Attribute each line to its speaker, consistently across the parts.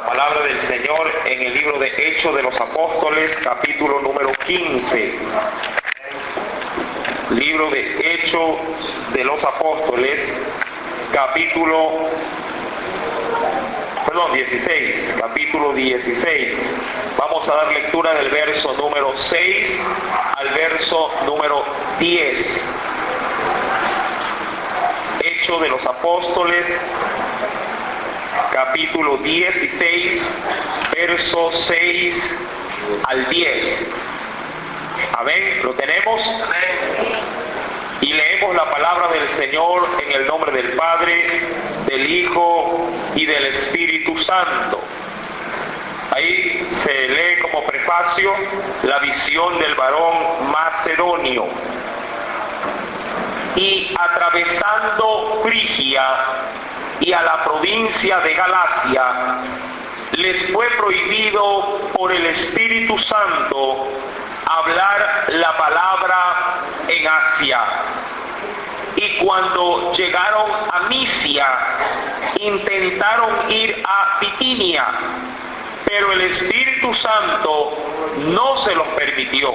Speaker 1: palabra del Señor en el libro de Hechos de los Apóstoles, capítulo número 15. Libro de Hechos de los Apóstoles, capítulo 16. Vamos a dar lectura del verso número 6 al verso número 10. Hechos de los Apóstoles, capítulo 16, verso 6 al 10. Amén. ¿Lo tenemos? Y leemos la palabra del Señor en el nombre del Padre, del Hijo y del Espíritu Santo. Ahí se lee como prefacio la visión del varón macedonio. Y atravesando Frigia y a la provincia de Galacia, les fue prohibido por el Espíritu Santo hablar la palabra en Asia. Y cuando llegaron a Misia, intentaron ir a Bitinia, pero el Espíritu Santo no se los permitió.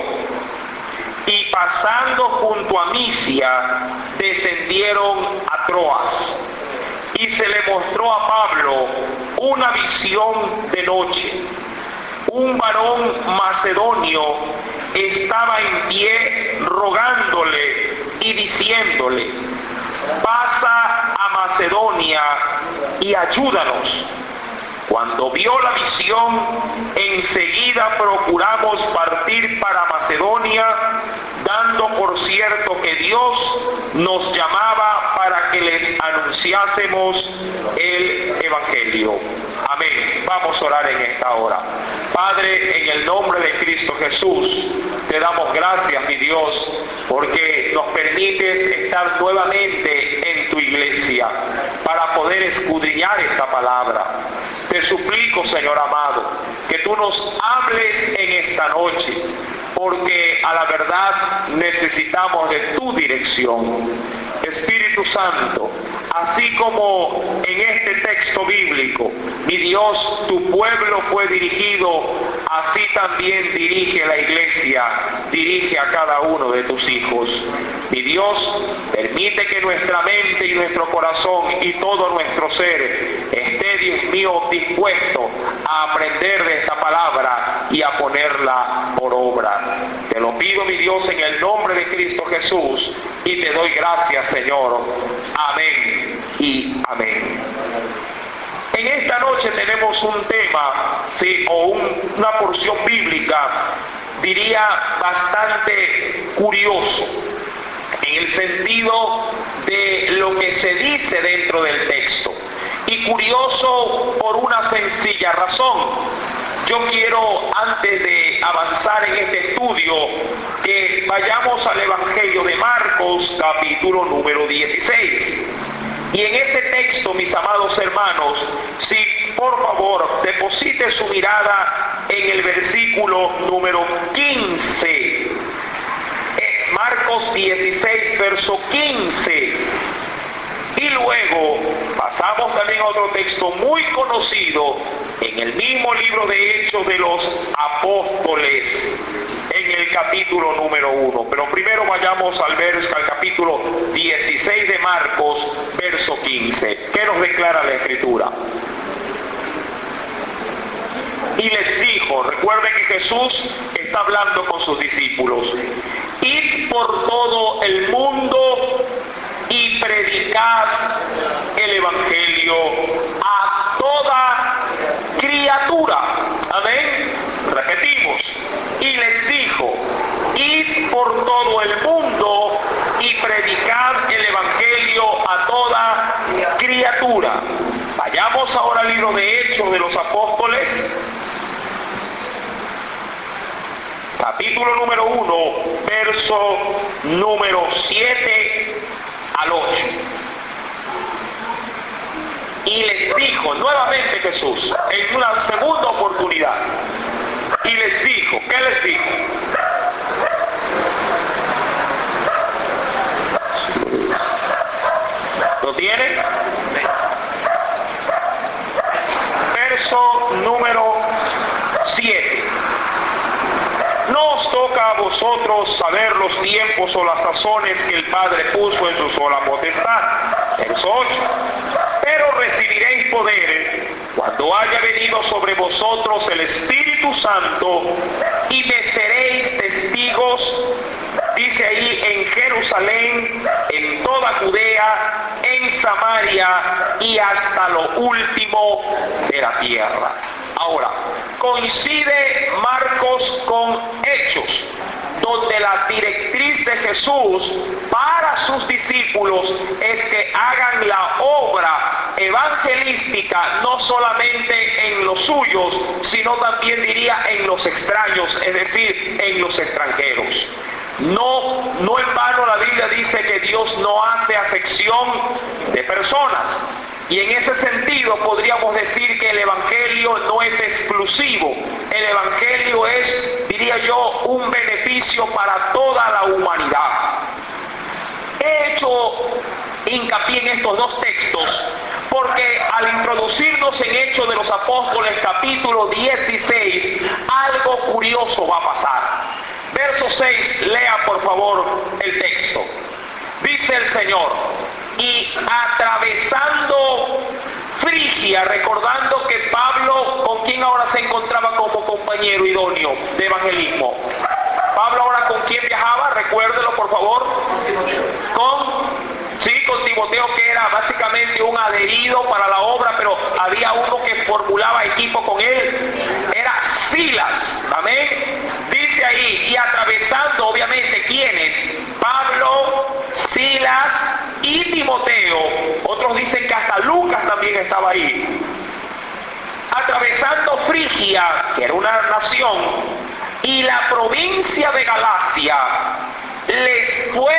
Speaker 1: Y pasando junto a Misia, descendieron a Troas. Y se le mostró a Pablo una visión de noche. Un varón macedonio estaba en pie rogándole y diciéndole: pasa a Macedonia y ayúdanos. Cuando vio la visión, enseguida procuramos partir para Macedonia, dando por cierto que Dios nos llamaba para que les anunciásemos el Evangelio. Amén. Vamos a orar en esta hora. Padre, en el nombre de Cristo Jesús, te damos gracias, mi Dios, porque nos permites estar nuevamente en tu iglesia para poder escudriñar esta palabra. Te suplico, Señor amado, que tú nos hables en esta noche, porque a la verdad necesitamos de tu dirección. Espíritu Santo, así como en este texto bíblico, mi Dios, tu pueblo fue dirigido, así también dirige la iglesia, dirige a cada uno de tus hijos. Mi Dios, permite que nuestra mente y nuestro corazón y todo nuestro ser esté, Dios mío, dispuesto a aprender de esta palabra y a ponerla por obra. Te lo pido, mi Dios, en el nombre de Cristo Jesús, y te doy gracias, Señor. Amén y amén. En esta noche tenemos un tema, ¿sí? O una porción bíblica, diría, bastante curioso, en el sentido de lo que se dice dentro del texto. Y curioso por una sencilla razón. Yo quiero, antes de avanzar en este estudio, que vayamos al Evangelio de Marcos, capítulo número 16. Y en ese texto, mis amados hermanos, si por favor deposite su mirada en el versículo número 15. Marcos 16, verso 15. Y luego pasamos también a otro texto muy conocido en el mismo libro de Hechos de los Apóstoles, en el capítulo número 1. Pero primero vayamos al capítulo 16 de Marcos, verso 15. ¿Qué nos declara la Escritura? Y les dijo, recuerden que Jesús está hablando con sus discípulos: id por todo el mundo y predicad el Evangelio a toda criatura. Amén. Repetimos. Y les dijo: id por todo el mundo y predicad el Evangelio a toda criatura. Vayamos ahora al libro de Hechos de los Apóstoles, capítulo número 1, verso número 7 al 8. Y les dijo nuevamente Jesús, en una segunda oportunidad, y les dijo, ¿qué les dijo? ¿Lo tienen? Verso verso número 7. No os toca a vosotros saber los tiempos o las sazones que el Padre puso en su sola potestad. Verso 8. Pero recibiréis poder cuando haya venido sobre vosotros el Espíritu Santo, y me seréis testigos, dice ahí, en Jerusalén, en toda Judea, en Samaria y hasta lo último de la tierra. Ahora, coincide Marcos con Hechos, donde la directriz de Jesús para sus discípulos es que hagan la obra evangelística no solamente en los suyos, sino también diría en los extraños, es decir, en los extranjeros. No en vano la Biblia dice que Dios no hace acepción de personas. Y en ese sentido podríamos decir que el Evangelio no es exclusivo. El Evangelio es, diría yo, un beneficio para toda la humanidad. He hecho hincapié en estos dos textos porque al introducirnos en Hechos de los Apóstoles capítulo 16, algo curioso va a pasar. Verso 6, lea por favor el texto. Dice el Señor: y atravesando Frigia, recordando que Pablo, ¿con quién ahora se encontraba como compañero idóneo de evangelismo? Pablo ahora ¿con quién viajaba? Recuérdelo por favor. Con Timoteo, que era básicamente un adherido para la obra, pero había uno que formulaba equipo con él. Era Silas. Amén. Dice ahí, y atravesando, obviamente, ¿quiénes? Pablo, Silas y Timoteo. Otros dicen que hasta Lucas también estaba ahí. Atravesando Frigia, que era una nación, y la provincia de Galacia, les fue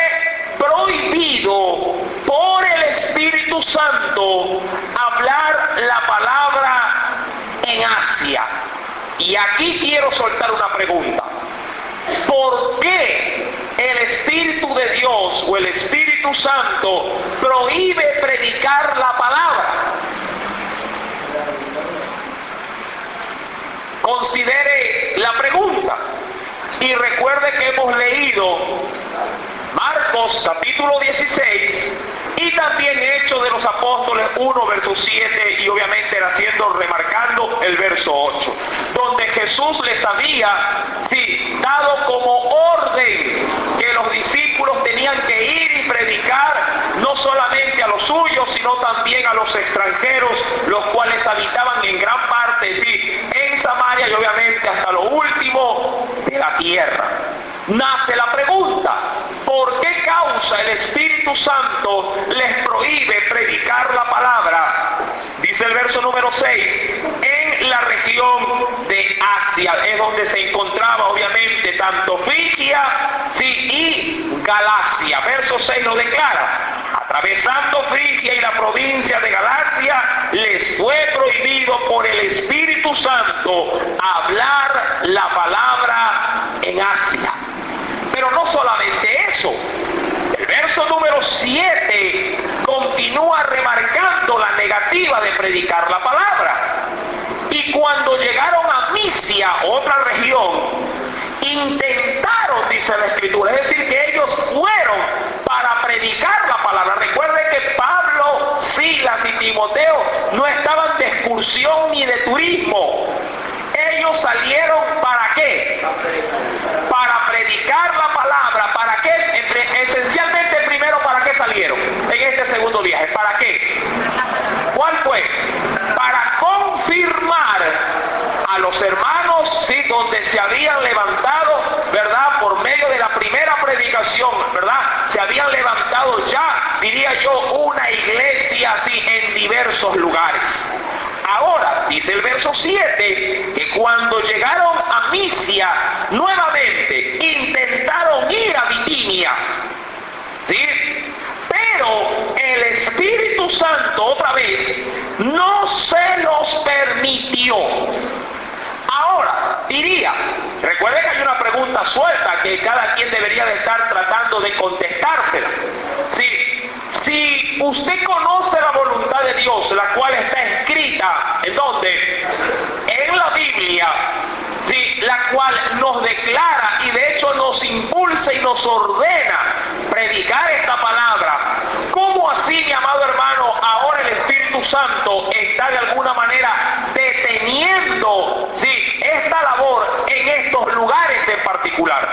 Speaker 1: prohibido por el Espíritu Santo hablar la palabra en Asia. Y aquí quiero soltar una pregunta. ¿Por qué el Espíritu de Dios o el Espíritu Santo prohíbe predicar la palabra? Considere la pregunta y recuerde que hemos leído Marcos capítulo 16 y también Hechos de los Apóstoles 1 verso 7 y obviamente remarcando el verso 8, donde Jesús les había dado como orden que los discípulos tenían que ir y predicar no solamente a los suyos, sino también a los extranjeros, los cuales habitaban en gran parte en Samaria y obviamente hasta lo último de la tierra. Nace la pregunta: ¿por qué causa el Espíritu Santo les prohíbe predicar la palabra? Dice el verso número 6, en la región de Asia, es donde se encontraba obviamente tanto Frigia y Galacia. Verso 6 lo declara: atravesando Frigia y la provincia de Galacia, les fue prohibido por el Espíritu Santo hablar la palabra en Asia. Pero no solamente eso, el verso número 7 continúa remarcando la negativa de predicar la palabra. Y cuando llegaron a Misia, otra región, intentaron, dice la Escritura, es decir, que ellos fueron para predicar la palabra. Recuerde que Pablo, Silas y Timoteo no estaban de excursión ni de turismo. Ellos salieron ¿para qué? Para predicar la palabra. ¿Para qué? Esencialmente primero, ¿para qué salieron en este segundo viaje? ¿Para qué? ¿Cuál fue? Para confirmar a los hermanos, donde se habían levantado, ¿verdad? Por medio de la primera predicación, ¿verdad? Se habían levantado ya, diría yo, una iglesia en diversos lugares. Ahora, dice el verso 7, que cuando llegaron a Misia, nuevamente intentaron ir a Bitinia, pero el Espíritu Santo otra vez no se los permitió. Ahora, diría, recuerde que hay una pregunta suelta que cada quien debería de estar tratando de contestársela. Si usted conoce la voluntad de Dios, la cual está escrita, ¿en dónde? nos ordena predicar esta palabra, ¿cómo así, mi amado hermano, ahora el Espíritu Santo está de alguna manera deteniendo, sí, esta labor en estos lugares en particular?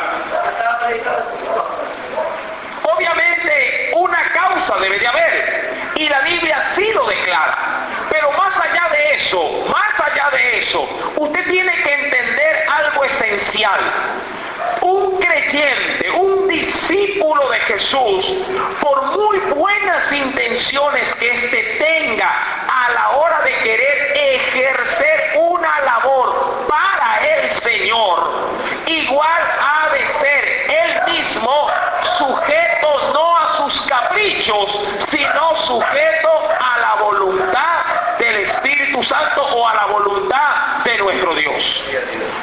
Speaker 1: Obviamente una causa debe de haber, y la Biblia sí lo declara. Pero más allá de eso, usted tiene que entender algo esencial. Un creyente, un discípulo de Jesús, por muy buenas intenciones que éste tenga a la hora de querer ejercer una labor para el Señor, igual ha de ser él mismo sujeto no a sus caprichos, sino sujeto a la voluntad del Espíritu Santo o a la voluntad de nuestro Dios.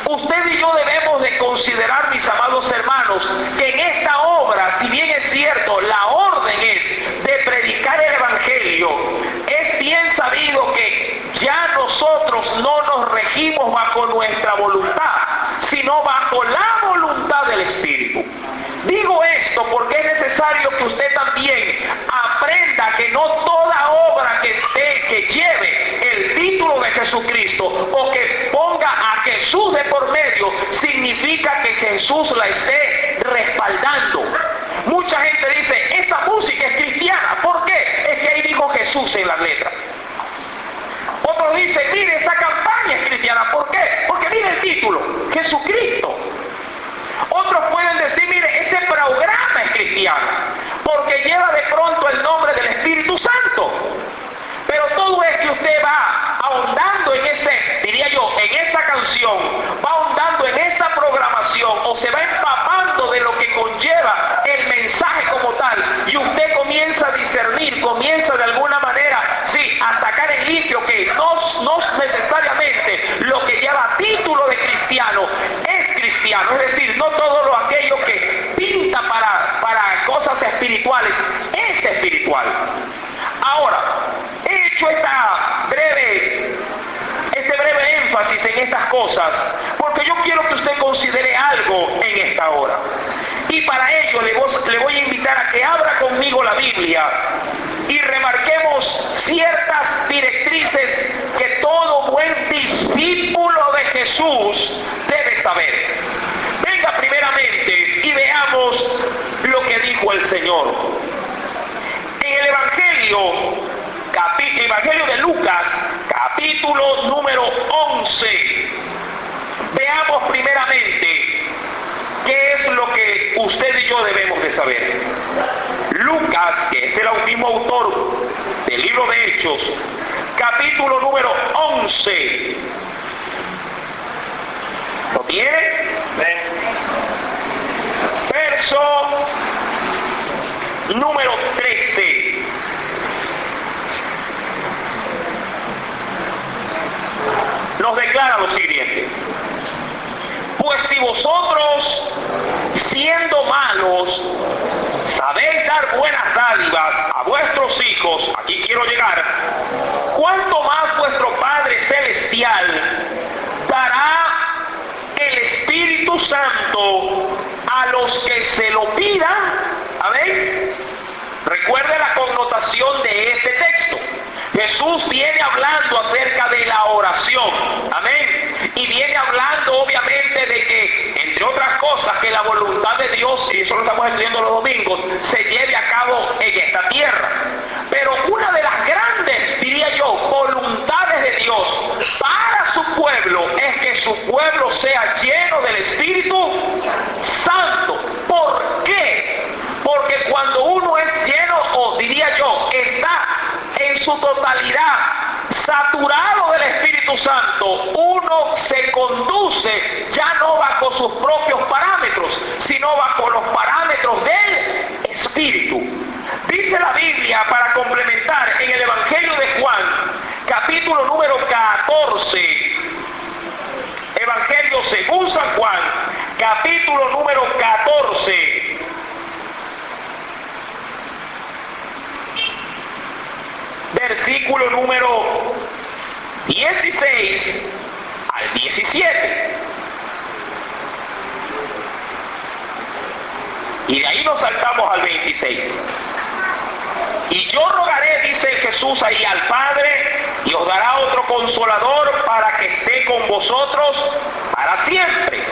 Speaker 1: Usted y yo debemos de considerar, mis amados hermanos, que en esta obra, si bien es cierto, la orden es de predicar el Evangelio, es bien sabido que ya nosotros no nos regimos bajo nuestra voluntad, sino bajo la voluntad del Espíritu. Digo esto porque es necesario que usted también aprenda que no toda obra que lleve el título de Jesucristo o que ponga a Jesús de por medio significa que Jesús la esté respaldando. Mucha gente dice, esa música es cristiana. ¿Por qué? Es que ahí dijo Jesús en la letra. Otros dicen, mire, esa campaña es cristiana. ¿Por qué? Porque mire el título, Jesucristo. Otros pueden decir, mire, ese programa es cristiano, porque lleva de pronto el nombre del Espíritu Santo. Pero todo es que usted va ahondando en ese, diría yo, en esa canción, va ahondando en esa programación, o se va empapando de lo que conlleva el mensaje como tal, y usted comienza a discernir, comienza de alguna manera, sí, a sacar en limpio que no necesariamente lo que lleva título de cristiano es cristiano, es decir, no todo lo aquello que pinta para cosas espirituales es espiritual. Ahora, he hecho este breve énfasis en estas cosas porque yo quiero que usted considere algo en esta hora. Y para ello le voy a invitar a que abra conmigo la Biblia y remarquemos ciertas directrices que todo buen discípulo de Jesús debe saber. Venga primeramente y veamos lo que dijo el Señor. En el Evangelio de Lucas, capítulo número 11, veamos primeramente qué es lo que usted y yo debemos de saber. Lucas, que es el mismo autor del libro de Hechos, capítulo número 11. ¿Lo tiene? Verso número 13. Nos declara lo siguiente: pues si vosotros, siendo malos, sabéis dar buenas dádivas a vuestros hijos, aquí quiero llegar, ¿cuánto más vuestro Padre Celestial dará el Espíritu Santo a los que se lo pidan? Amén. Recuerde la connotación de este texto. Jesús viene hablando acerca de la oración, amén, y viene hablando obviamente de que, entre otras cosas, que la voluntad de Dios, y eso lo estamos estudiando los domingos, se lleve a cabo en esta tierra. Pero una de las grandes, diría yo, voluntades de Dios para su pueblo es que su pueblo sea lleno del Espíritu Santo. ¿Por qué? Porque cuando uno es lleno, o diría yo, está en su totalidad saturado del Espíritu Santo, uno se conduce ya no bajo sus propios parámetros, sino bajo los parámetros del Espíritu. Dice la Biblia, para complementar, en el Evangelio de Juan, capítulo número 14, Evangelio según San Juan, capítulo número 14, versículo número 16 al 17. Y de ahí nos saltamos al 26. Y yo rogaré, dice Jesús ahí, al Padre, y os dará otro consolador para que esté con vosotros para siempre.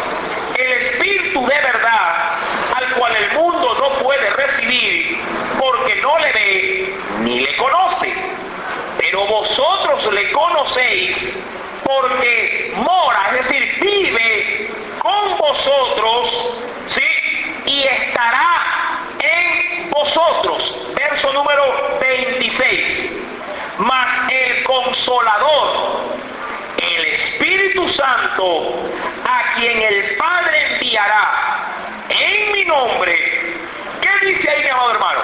Speaker 1: El Espíritu de verdad, al cual el mundo no puede recibir, porque no le ve ni le conoce. Pero vosotros le conocéis, porque mora, es decir, vive con vosotros, ¿sí? Y estará en vosotros. Verso número 26. Mas el Consolador, el Espíritu Santo, a quien el Padre enviará en mi nombre. ¿Qué dice ahí, mi amado hermano?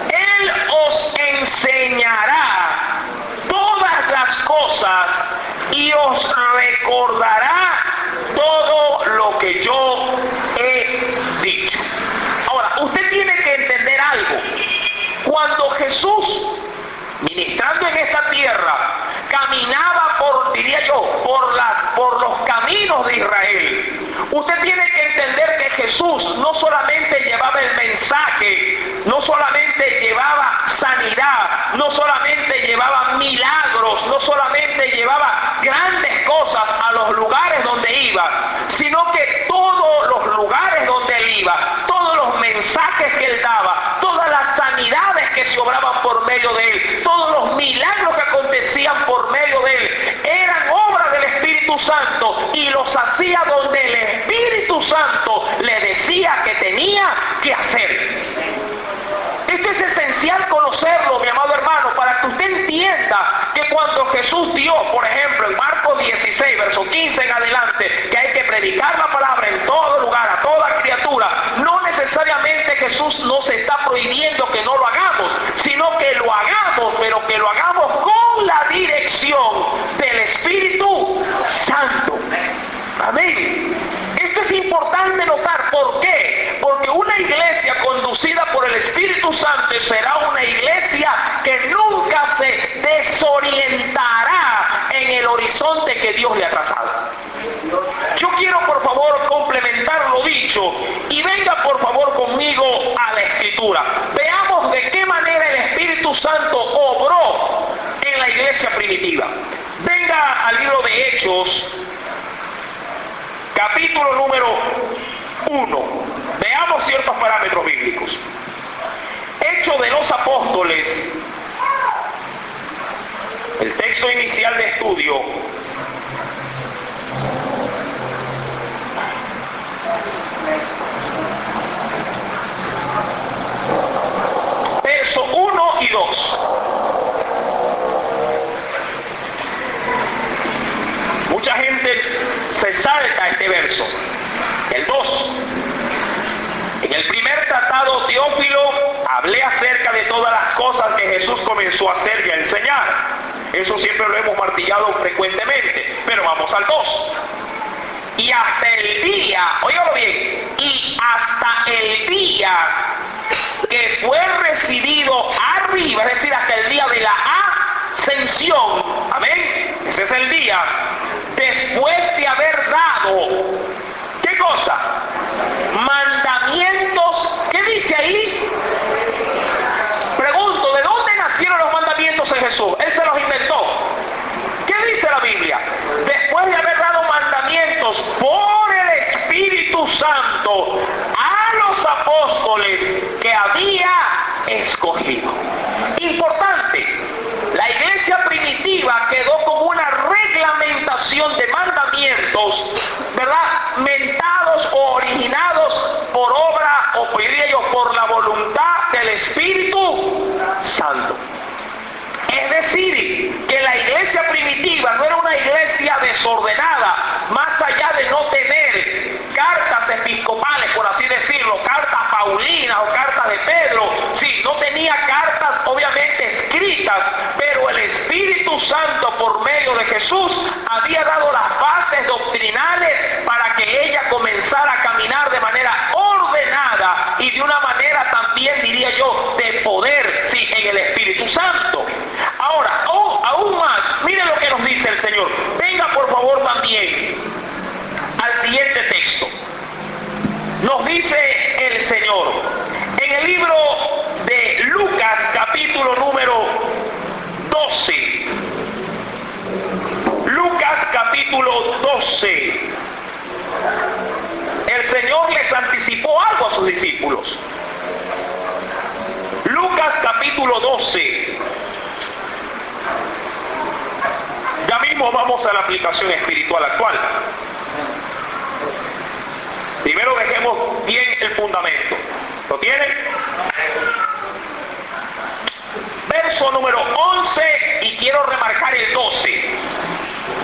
Speaker 1: Él os enseñará todas las cosas y os recordará todo lo que yo he dicho. Ahora, usted tiene que entender algo. Cuando Jesús, ministrando en esta tierra, caminaba diría yo, por los caminos de Israel, usted tiene que entender que Jesús no solamente llevaba el mensaje, no solamente llevaba sanidad, no solamente llevaba milagros, no solamente llevaba grandes cosas a los lugares donde iba, sino que todos los lugares donde él iba, todos los mensajes que él daba, todas las sanidades que se obraban por medio de él, todos los milagros que acontecían por medio de él, eran obra del Espíritu Santo, y los hacía donde el Espíritu Santo le decía que tenía que hacer. Esto es esencial conocerlo, mi amado hermano, para que usted entienda que cuando Jesús dio, por ejemplo, en Marcos 16, verso 15 en adelante, que hay que predicar la palabra en todo lugar, a toda criatura, no necesariamente Jesús nos está prohibiendo que no lo hagamos, sino que lo hagamos, pero que lo hagamos con la dirección del Espíritu Santo. Amén. Esto es importante notar. ¿Por qué? Porque una iglesia conducida por el Espíritu Santo será una iglesia que nunca se desorientará en el horizonte que Dios le ha trazado. Yo quiero, por favor, complementar lo dicho y venga, por favor, conmigo a la Escritura. Veamos de qué manera el Espíritu Santo obró en la iglesia primitiva. Venga al libro de Hechos, capítulo número 1. Veamos ciertos parámetros bíblicos. Hechos de los Apóstoles, el texto inicial de estudio. Verso 1 y 2. Mucha gente se salta este verso. El 2. En el primer tratado, Teófilo, hablé acerca de todas las cosas que Jesús comenzó a hacer y a enseñar. Eso siempre lo hemos martillado frecuentemente. Pero vamos al 2. Y hasta el día, óigalo bien, y hasta el día que fue recibido arriba, es decir, hasta el día de la ascensión, amén, ese es el día, después de haber dado, ¿qué cosa? Mandamientos. ¿Qué dice ahí? Pregunto, ¿de dónde nacieron los mandamientos en Jesús? Él se los inventó. ¿Qué dice la Biblia? Después de haber dado mandamientos por el Espíritu Santo a los apóstoles que había escogido. Importante, la iglesia primitiva quedó como una reglamentación de mandamientos, ¿verdad? Mentados o originados por obra, o por la voluntad del Espíritu Santo. Es decir, que la iglesia primitiva no era una iglesia desordenada, más allá de no tener cartas episcopales, por así decirlo, cartas paulinas o cartas de Pedro. Sí, no tenía cartas obviamente escritas, pero el Espíritu Santo, por medio de Jesús, había dado las bases doctrinales para que ella comenzara a caminar de manera ordenada y de una manera también, diría yo, de poder, sí, en el Espíritu Santo. Ahora, aún más, miren lo que nos dice el Señor. Venga, por favor, también al siguiente texto. Nos dice capítulo 12, el Señor les anticipó algo a sus discípulos. Lucas capítulo 12. Ya mismo vamos a la aplicación espiritual actual. Primero dejemos bien el fundamento. ¿Lo tienen? Verso número 11, y quiero remarcar el 12.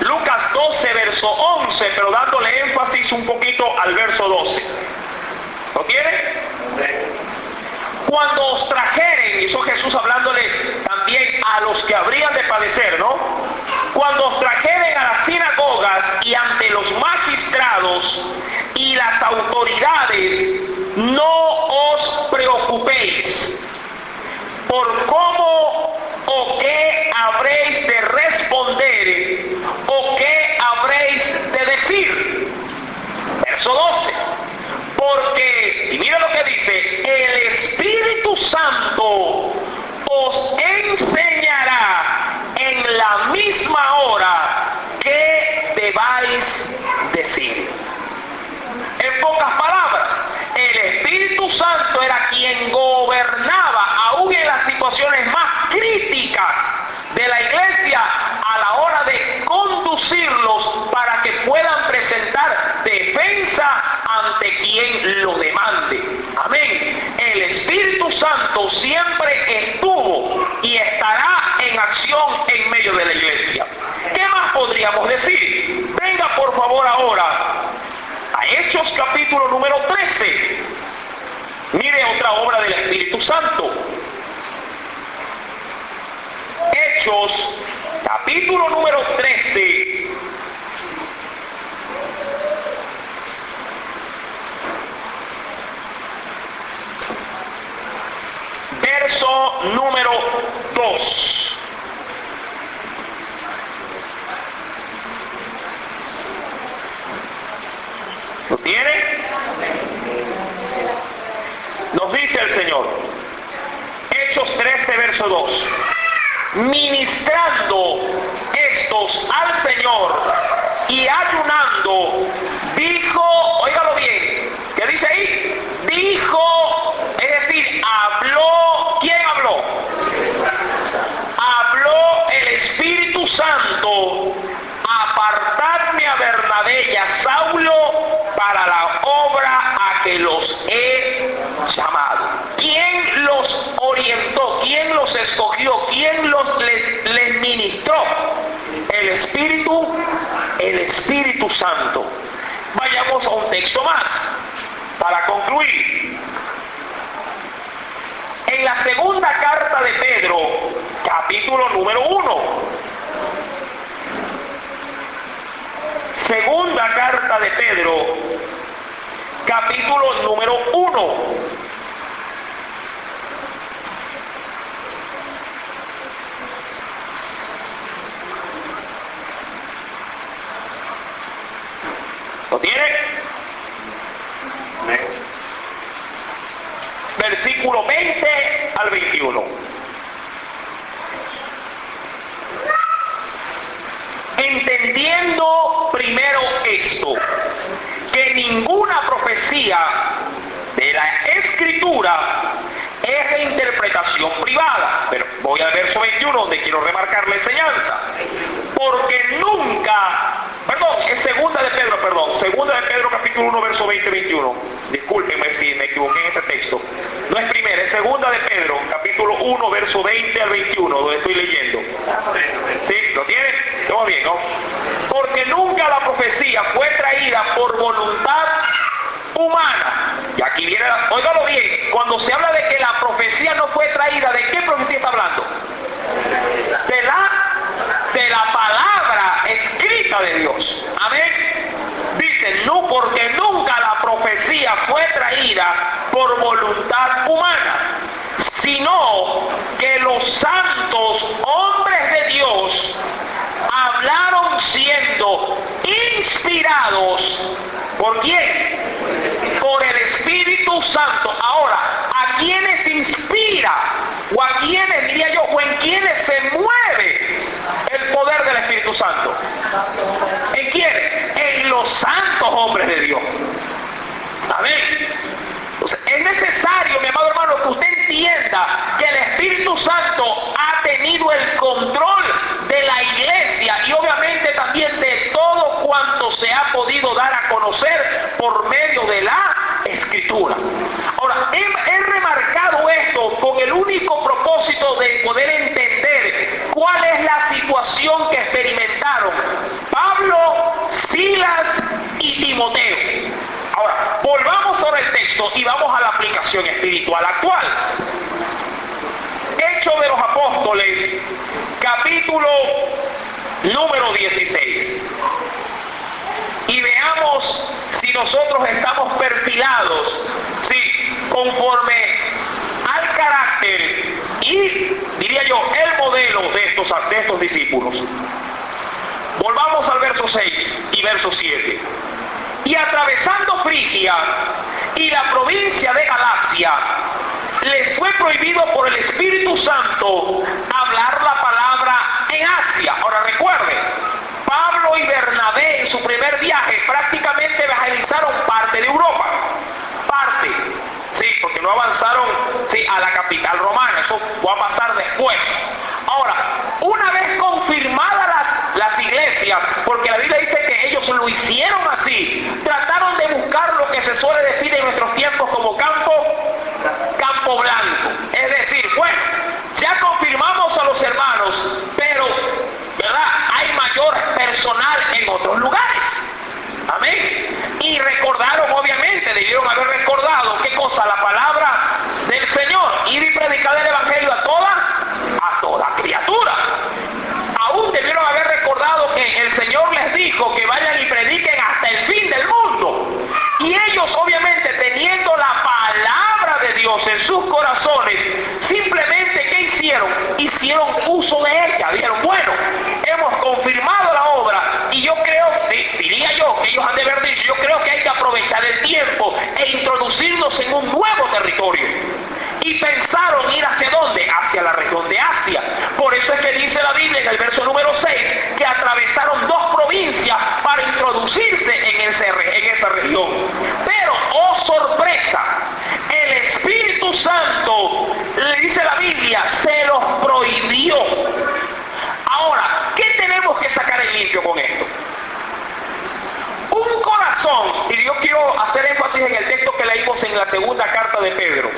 Speaker 1: Lucas 12, verso 11, pero dándole énfasis un poquito al verso 12. ¿Lo tienen? Cuando os trajeren, y eso Jesús hablándole también a los que habrían de padecer, ¿no? Cuando os trajeren a las sinagogas y ante los magistrados y las autoridades, no os preocupéis por cómo o qué habréis de responder o qué habréis de decir. Verso 12. Porque, y mira lo que dice, el Espíritu Santo os enseñará en la misma hora que debáis decir. En pocas palabras, el Espíritu Santo era quien gobernaba aún en las situaciones más críticas de la iglesia a la hora de conducirlos para que puedan presentar defensa ante quien lo demande. Amén. El Espíritu Santo siempre estuvo y estará en acción en medio de la iglesia. ¿Qué más podríamos decir? Venga por favor ahora a Hechos capítulo número 13. Mire otra obra del Espíritu Santo. Hechos capítulo número 13. Verso número 2. ¿Lo tiene? Nos dice el Señor. Hechos 13, verso 2. Ministrando estos al Señor y ayunando, dijo, óigalo bien, ¿qué dice ahí? Dijo, es decir, habló, ¿quién habló? Habló el Espíritu Santo, apartadme a Bernabé y a Saulo para la obra a que los he llamado. ¿Quién los orientó? ¿Quién los escogió? ¿Quién les ministró? El Espíritu Santo. Vayamos a un texto más para concluir. En la segunda carta de Pedro, capítulo número 1. Segunda carta de Pedro, capítulo número 1. ¿Lo tiene? Versículo 20 al 21. Entendiendo primero esto, que ninguna profecía de la Escritura es de interpretación privada. Pero voy al verso 21 donde quiero remarcar la enseñanza. Porque nunca, segunda de Pedro capítulo 1 verso 20-21. Discúlpenme si me equivoqué en ese texto. No es primera, es segunda de Pedro capítulo 1 verso 20 al 21 donde estoy leyendo. ¿Sí? ¿Lo tienen? Todo bien, ¿no? Porque nunca la profecía fue traída por voluntad humana. Y aquí viene, óigalo bien, cuando se habla de que la profecía no fue traída, ¿de qué profecía está hablando? De la palabra escrita de Dios. Amén. Dice, no, porque nunca la profecía fue traída por voluntad humana, sino que los santos hombres de Dios hablaron siendo inspirados. ¿Por quién? Por el Espíritu Santo. Ahora, ¿a quiénes inspira? O a quiénes, diría yo, o en quiénes se mueve el poder del Espíritu Espíritu Santo? ¿En quién? En los santos hombres de Dios. Amén. Entonces, es necesario, mi amado hermano, que usted entienda que el Espíritu Santo ha tenido el control de la iglesia y obviamente también de todo cuanto se ha podido dar a conocer por medio de la Escritura. Ahora, he remarcado esto con el único propósito de poder entender cuál es la situación que experimentaron Pablo, Silas y Timoteo. Ahora, volvamos sobre el texto y vamos a la aplicación espiritual actual. Hechos de los Apóstoles, capítulo número 16. Y veamos si nosotros estamos perfilados, sí, conforme al carácter y, diría yo, el modelo de estos discípulos. Volvamos al verso 6 y verso 7. Y atravesando Frigia y la provincia de Galacia, les fue prohibido por el Espíritu Santo hablar la palabra en Asia. Ahora recuerden, Pablo y Bernabé en su primer viaje prácticamente evangelizaron parte de Europa. Parte. Sí, porque no avanzaron, sí, a la capital romana. Eso va a pasar después. Ahora, una vez confirmadas las iglesias, porque la Biblia dice que ellos lo hicieron así, trataron de buscar lo que se suele decir en nuestros tiempos como campo blanco. Es decir, bueno, ya confirmamos a los hermanos, pero, ¿verdad?, hay mayor personal en otros lugares. Amén. Y recordaron, obviamente, debieron haber recordado, ¿qué cosa? La palabra del Señor. Ir y predicar el Evangelio a toda criatura. Aún debieron haber recordado que el Señor les dijo que vayan y prediquen hasta el fin del mundo. Y ellos, obviamente, teniendo la palabra de Dios en sus corazones, simplemente, ¿qué hicieron? Hicieron uso de ella. Dijeron, bueno, hemos confirmado la obra y yo creo, diría yo, que ellos han de haber dicho, yo creo que hay que aprovechar el tiempo e introducirnos en un nuevo territorio. Y pensaron ir ¿hacia dónde? Hacia la región de Asia. Por eso es que dice la Biblia en el verso número 6 que atravesaron 2 provincias para introducirse en esa región. Pero, oh sorpresa, el Espíritu Santo, le dice la Biblia, se los prohibió. Ahora, ¿qué tenemos que sacar en limpio con esto? Un corazón, y yo quiero hacer énfasis en el texto que leímos en la segunda carta de Pedro.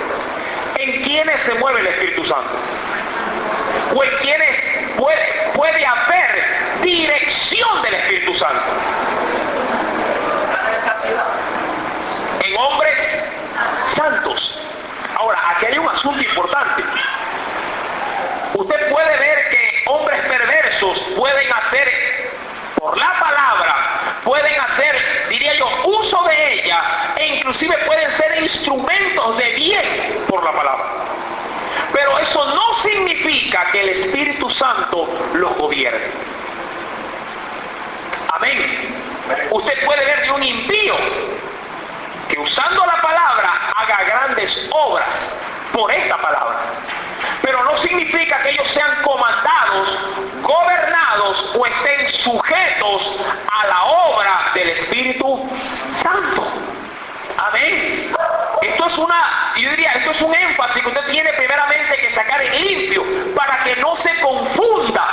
Speaker 1: ¿En quiénes se mueve el Espíritu Santo? ¿O en quiénes puede haber dirección del Espíritu Santo? En hombres santos. Ahora, aquí hay un asunto importante. Usted puede ver que hombres perversos pueden hacer, por la palabra, pueden hacer, diría yo, uso de ella, e inclusive pueden ser instrumentos de bien por la palabra. Pero eso no significa que el Espíritu Santo los gobierne. Amén. Usted puede ver de un impío que usando la palabra haga grandes obras por esta palabra. Pero no significa que ellos sean comandados, gobernados o estén sujetos a la obra del Espíritu Santo. Amén. Esto es un énfasis que usted tiene primeramente que sacar en limpio para que no se confunda.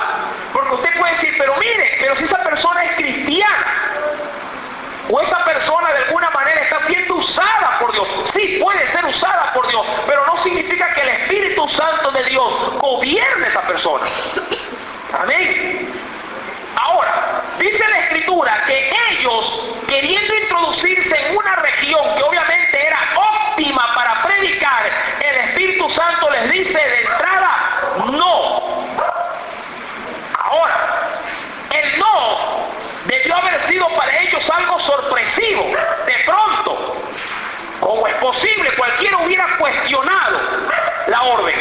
Speaker 1: Porque usted puede decir, pero mire, pero si esa persona es cristiana, o esa persona de alguna manera está siendo usada por Dios. Sí, puede ser usada por Dios, pero no significa que el Espíritu Santo de Dios gobierne a esa persona. Amén. Ahora, dice la Escritura que ellos, queriendo introducirse en una región que obviamente era óptima para predicar, el Espíritu Santo les dice de entrada, no. Ahora, el no debió haber sido para ellos algo sorpresivo. De pronto, ¿cómo es posible? Cualquiera hubiera cuestionado la orden.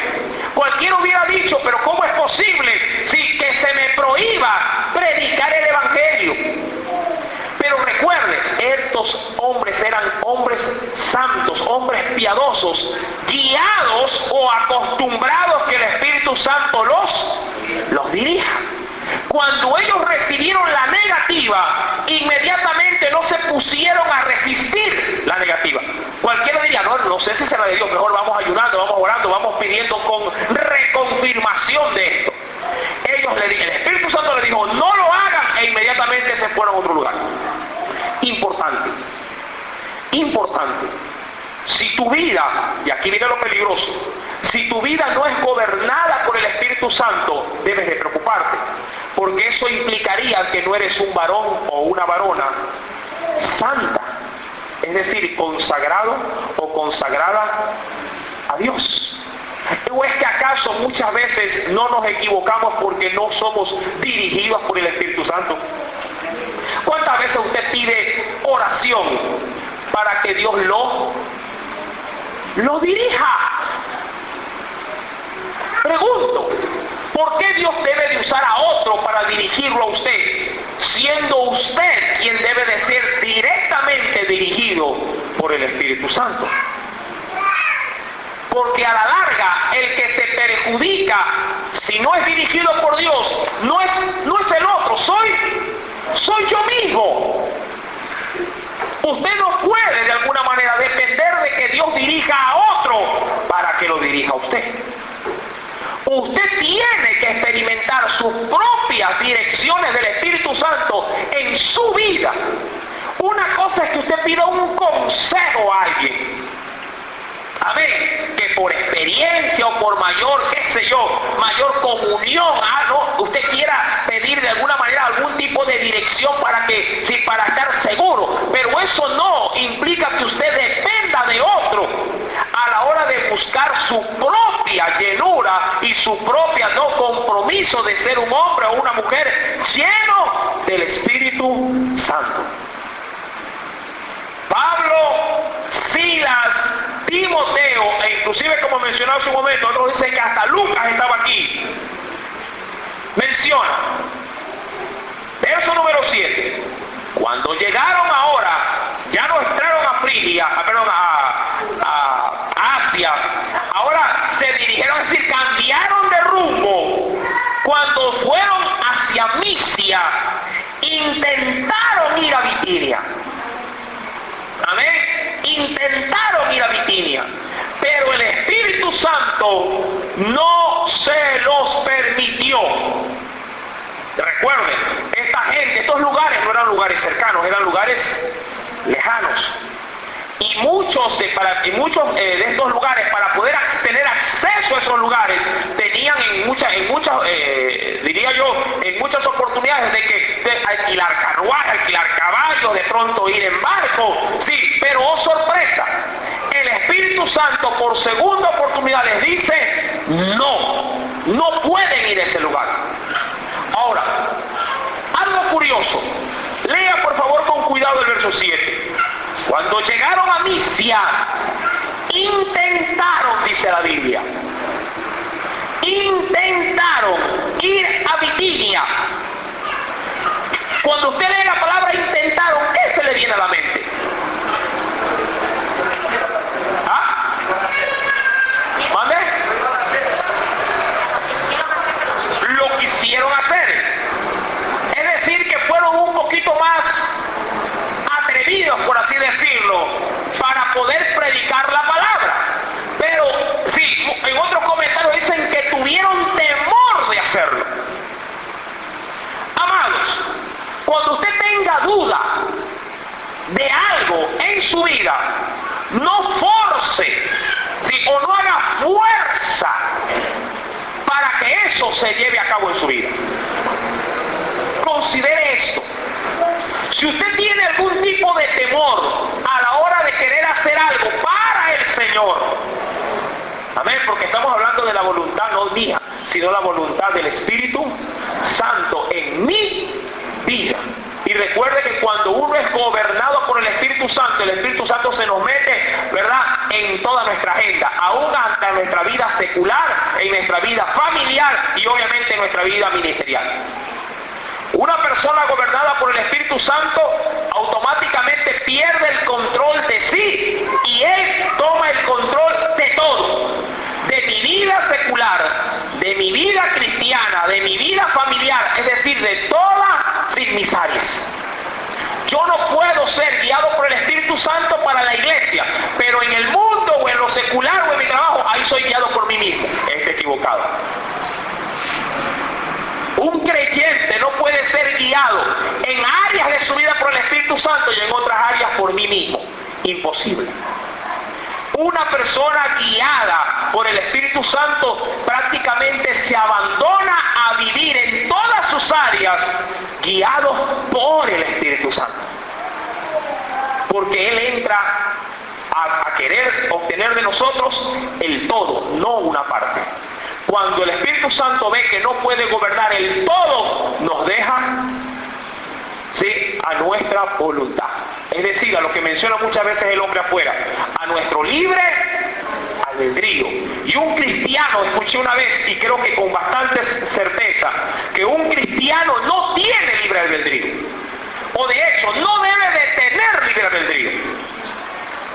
Speaker 1: Cualquiera hubiera dicho, pero ¿cómo es posible si que se me prohíba predicar el Evangelio? Pero recuerden, estos hombres eran hombres santos, hombres piadosos, guiados o acostumbrados que el Espíritu Santo los dirija. Cuando ellos recibieron la negativa, inmediatamente no se pusieron a resistir la negativa. Cualquiera diría, no sé si será de Dios, mejor vamos ayunando, vamos orando, vamos pidiendo con reconfirmación de esto. El Espíritu Santo le dijo, no lo hagan, e inmediatamente se fueron a otro lugar. Importante. Si tu vida, y aquí viene lo peligroso, si tu vida no es gobernada por el Espíritu Santo, debes de preocuparte, porque eso implicaría que no eres un varón o una varona santa, es decir, consagrado o consagrada a Dios. ¿O es que acaso muchas veces no nos equivocamos porque no somos dirigidos por el Espíritu Santo? ¿Cuántas veces usted pide oración para que Dios lo dirija? Pregunto, ¿por qué Dios debe de usar a otro para dirigirlo a usted, siendo usted quien debe de ser directamente dirigido por el Espíritu Santo? Porque a la larga, el que se perjudica, si no es dirigido por Dios, no es el otro, soy yo mismo. Usted no puede de alguna manera depender de que Dios dirija a otro para que lo dirija a usted. Usted tiene que experimentar sus propias direcciones del Espíritu Santo en su vida. Una cosa es que usted pida un consejo a alguien. Amén. Que por experiencia o por mayor, mayor comunión, usted quiera pedir de alguna manera algún tipo de dirección para estar seguro. Pero eso no implica que usted dependa de otro a la hora de buscar su propia llenura y su propia compromiso de ser un hombre o una mujer lleno del Espíritu Santo. Pablo, Silas, Timoteo, e inclusive como mencionaba hace un momento, otros dicen que hasta Lucas estaba aquí. Menciona, verso número 7, cuando llegaron ahora, ya no entraron a Frigia, a Asia, ahora se dirigieron, es decir, cambiaron de rumbo. Cuando fueron hacia Misia, intentaron ir a Bitinia. Amén. Intentaron ir a Bitinia, pero el Espíritu Santo no se los permitió. Recuerden, esta gente, estos lugares no eran lugares cercanos, eran lugares lejanos. Y muchos de estos lugares, para poder tener acceso a esos lugares, tenían en muchas oportunidades de alquilar carruajes, alquilar caballos, de pronto ir en barco. Sí, pero oh sorpresa, el Espíritu Santo por segunda oportunidad les dice, no pueden ir a ese lugar. Ahora, algo curioso, lea por favor con cuidado el verso 7. Cuando llegaron a Misia, intentaron, dice la Biblia, intentaron ir a Bitinia. Cuando usted lee la palabra intentaron, ¿qué se le viene a la mente? ¿Ah? ¿Mande? Lo quisieron hacer. Es decir, que fueron un poquito más atrevidos, por así decirlo, para poder predicar la palabra. Pero sí, en otros comentarios dicen que tuvieron temor de hacerlo. Amados, cuando usted tenga duda de algo en su vida, no force, ¿sí?, o no haga fuerza para que eso se lleve a cabo en su vida. Considere esto. Si usted tiene algún tipo de temor a la hora de querer hacer algo para el Señor, amén, porque estamos hablando de la voluntad no mía, sino la voluntad del Espíritu Santo en mi vida. Y recuerde que cuando uno es gobernado por el Espíritu Santo se nos mete, ¿verdad?, en toda nuestra agenda, aún hasta en nuestra vida secular, en nuestra vida familiar y obviamente en nuestra vida ministerial. Una persona gobernada por el Espíritu Santo automáticamente pierde el control de sí y él toma el control de todo, de mi vida secular, de mi vida cristiana, de mi vida familiar. Es decir, decir de todas mis áreas. Yo no puedo ser guiado por el Espíritu Santo para la iglesia, pero en el mundo o en lo secular o en mi trabajo, ahí soy guiado por mí mismo. Está equivocado. Un creyente no puede ser guiado en áreas de su vida por el Espíritu Santo y en otras áreas por mí mismo. Imposible. Una persona guiada por el Espíritu Santo prácticamente se abandona a vivir en todas sus áreas guiados por el Espíritu Santo. Porque Él entra a querer obtener de nosotros el todo, no una parte. Cuando el Espíritu Santo ve que no puede gobernar el todo, nos deja, ¿sí?, a nuestra voluntad. Es decir, a lo que menciona muchas veces el hombre afuera, a nuestro libre albedrío. Y un cristiano, escuché una vez, y creo que con bastante certeza, que un cristiano no tiene libre albedrío. O de hecho, no debe de tener libre albedrío.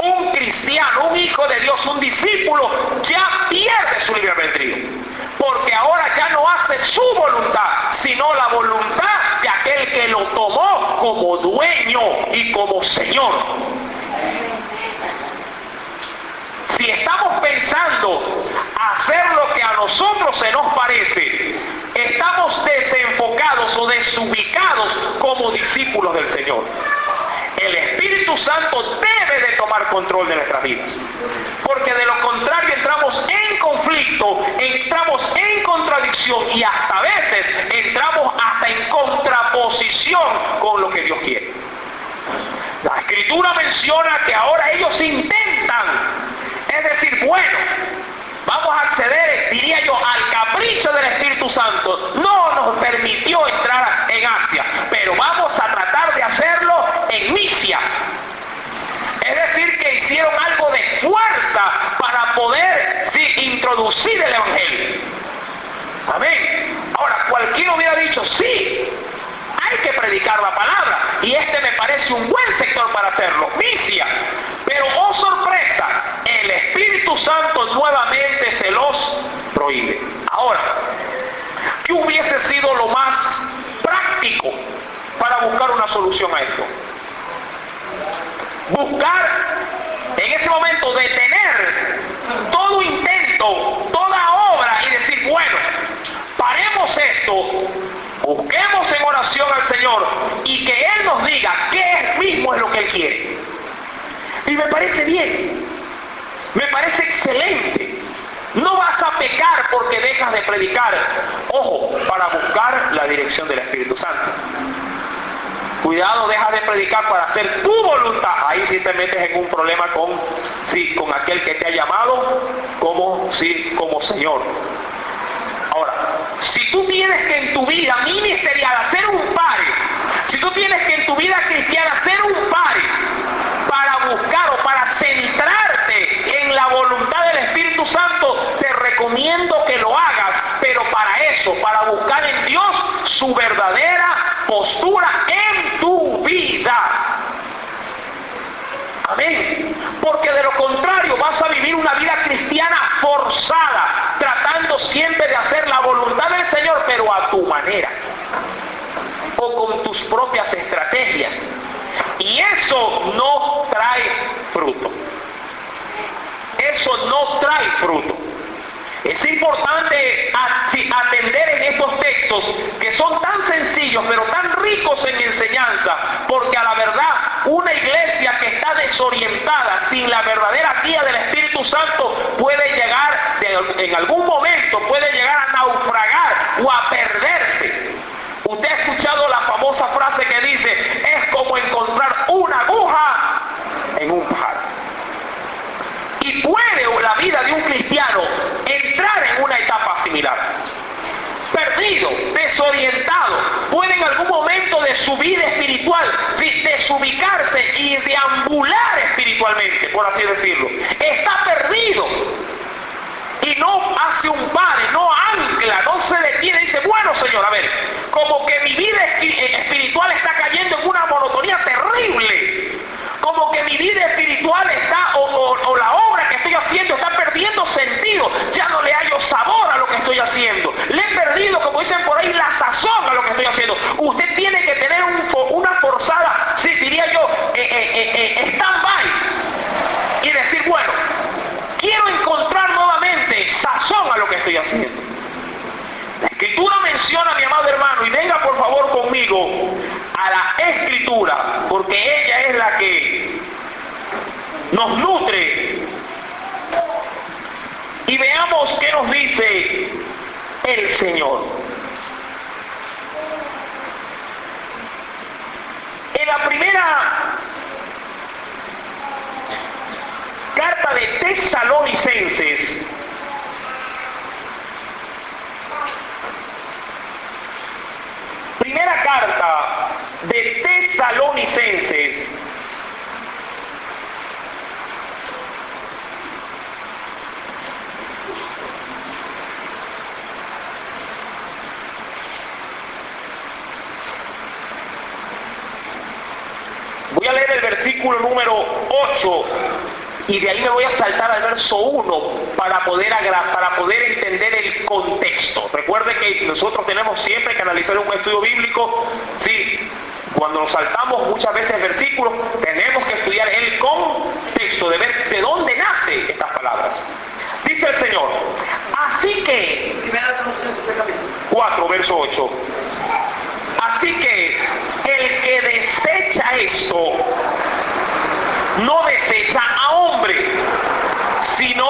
Speaker 1: Un cristiano, un hijo de Dios, un discípulo, ya pierde su libre albedrío. Porque ahora ya no hace su voluntad, sino la voluntad de aquel que lo tomó como dueño y como Señor. Si estamos pensando hacer lo que a nosotros se nos parece, estamos desenfocados o desubicados como discípulos del Señor. El Espíritu Santo debe de tomar control de nuestras vidas. Porque de lo contrario entramos en conflicto, entramos en contradicción y hasta a veces entramos hasta en contraposición con lo que Dios quiere. La Escritura menciona que ahora ellos intentan, es decir, bueno, vamos a acceder, diría yo, al capricho del Espíritu Santo. No nos permitió entrar en Asia, pero vamos a tratar de hacerlo en Misia. Es decir, que hicieron algo de fuerza para poder, sí, introducir el Evangelio. Amén. Ahora, cualquiera hubiera dicho, sí, hay que predicar la palabra, y este me parece un buen sector para hacerlo, Misia. Pero, oh sorpresa, el Espíritu Santo nuevamente se los prohíbe. Ahora, ¿qué hubiese sido lo más práctico para buscar una solución a esto? Buscar en ese momento detener todo intento, toda obra y decir, bueno, paremos esto, busquemos en oración al Señor y que Él nos diga qué mismo es lo que Él quiere. Y me parece bien, me parece excelente. No vas a pecar porque dejas de predicar. Ojo, para buscar la dirección del Espíritu Santo. Cuidado, dejas de predicar para hacer tu voluntad. Ahí sí te metes en un problema con aquel que te ha llamado como Señor. Ahora, si tú tienes que en tu vida ministerial hacer un pare, si tú tienes que en tu vida cristiana hacer un pare para buscar o para centrarte en la voluntad del Espíritu Santo, te recomiendo que lo hagas, pero para eso, para buscar en Dios su verdadera postura en tu vida. Amén. Porque de lo contrario vas a vivir una vida cristiana forzada, tratando siempre de hacer la voluntad del Señor, pero a tu manera o con tus propias estrategias. Y eso no trae fruto. Eso no trae fruto. Es importante atender en estos textos que son tan sencillos pero tan ricos en enseñanza, porque a la verdad una iglesia que está desorientada sin la verdadera guía del Espíritu Santo puede llegar, en algún momento puede llegar a naufragar o a perderse. Usted ha escuchado la famosa frase que dice, es como encontrar una aguja en un pajar. Y puede la vida de un cristiano entrar en una etapa similar. Perdido, desorientado, puede en algún momento de su vida espiritual desubicarse y deambular espiritualmente, por así decirlo. Está perdido y no hace un pare, no ancla, no se detiene y dice, bueno Señor, a ver, como que mi vida espiritual está cayendo en una monotonía terrible. Como que mi vida espiritual está, o la obra que estoy haciendo está perdiendo sentido. Ya no le hallo sabor a lo que estoy haciendo. Le he perdido, como dicen por ahí, la sazón a lo que estoy haciendo. atención a mi amado hermano y venga por favor conmigo a la Escritura, porque ella es la que nos nutre. Y veamos qué nos dice el Señor. En la primera carta de Tesalonicenses, primera carta de Tesalonicenses, voy a leer el versículo número 8 y de ahí me voy a saltar al verso 1 para poder entender el contexto. Recuerde que nosotros tenemos siempre que analizar un estudio bíblico. Sí, cuando nos saltamos muchas veces versículos, tenemos que estudiar el contexto, de ver de dónde nacen estas palabras. Dice el Señor, así que, 4, verso 8. Así que el que desecha esto, no desecha a hombre, sino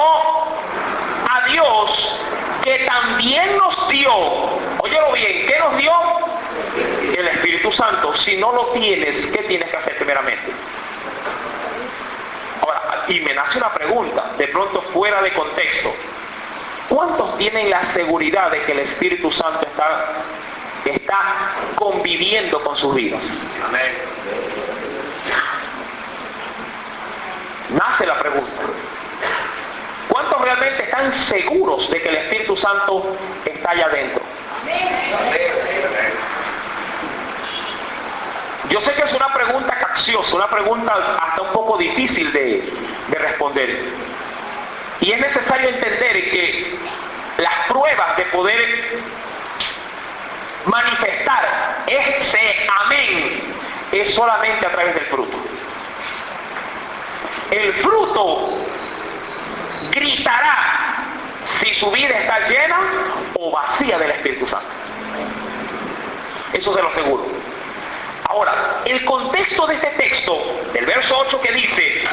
Speaker 1: a Dios, que también nos dio, óyelo bien, ¿qué nos dio? El Espíritu Santo. Si no lo tienes, ¿qué tienes que hacer primeramente? Ahora, y me nace una pregunta, de pronto fuera de contexto. ¿Cuántos tienen la seguridad de que el Espíritu Santo está conviviendo con sus vidas? Amén. Nace la pregunta. ¿Cuántos realmente están seguros de que el Espíritu Santo está allá adentro? Yo sé que es una pregunta capciosa, una pregunta hasta un poco difícil de responder. Y es necesario entender que las pruebas de poder manifestar ese amén es solamente a través del fruto. El fruto gritará si su vida está llena o vacía del Espíritu Santo. Eso se lo aseguro. Ahora, el contexto de este texto, del verso 8 que dice,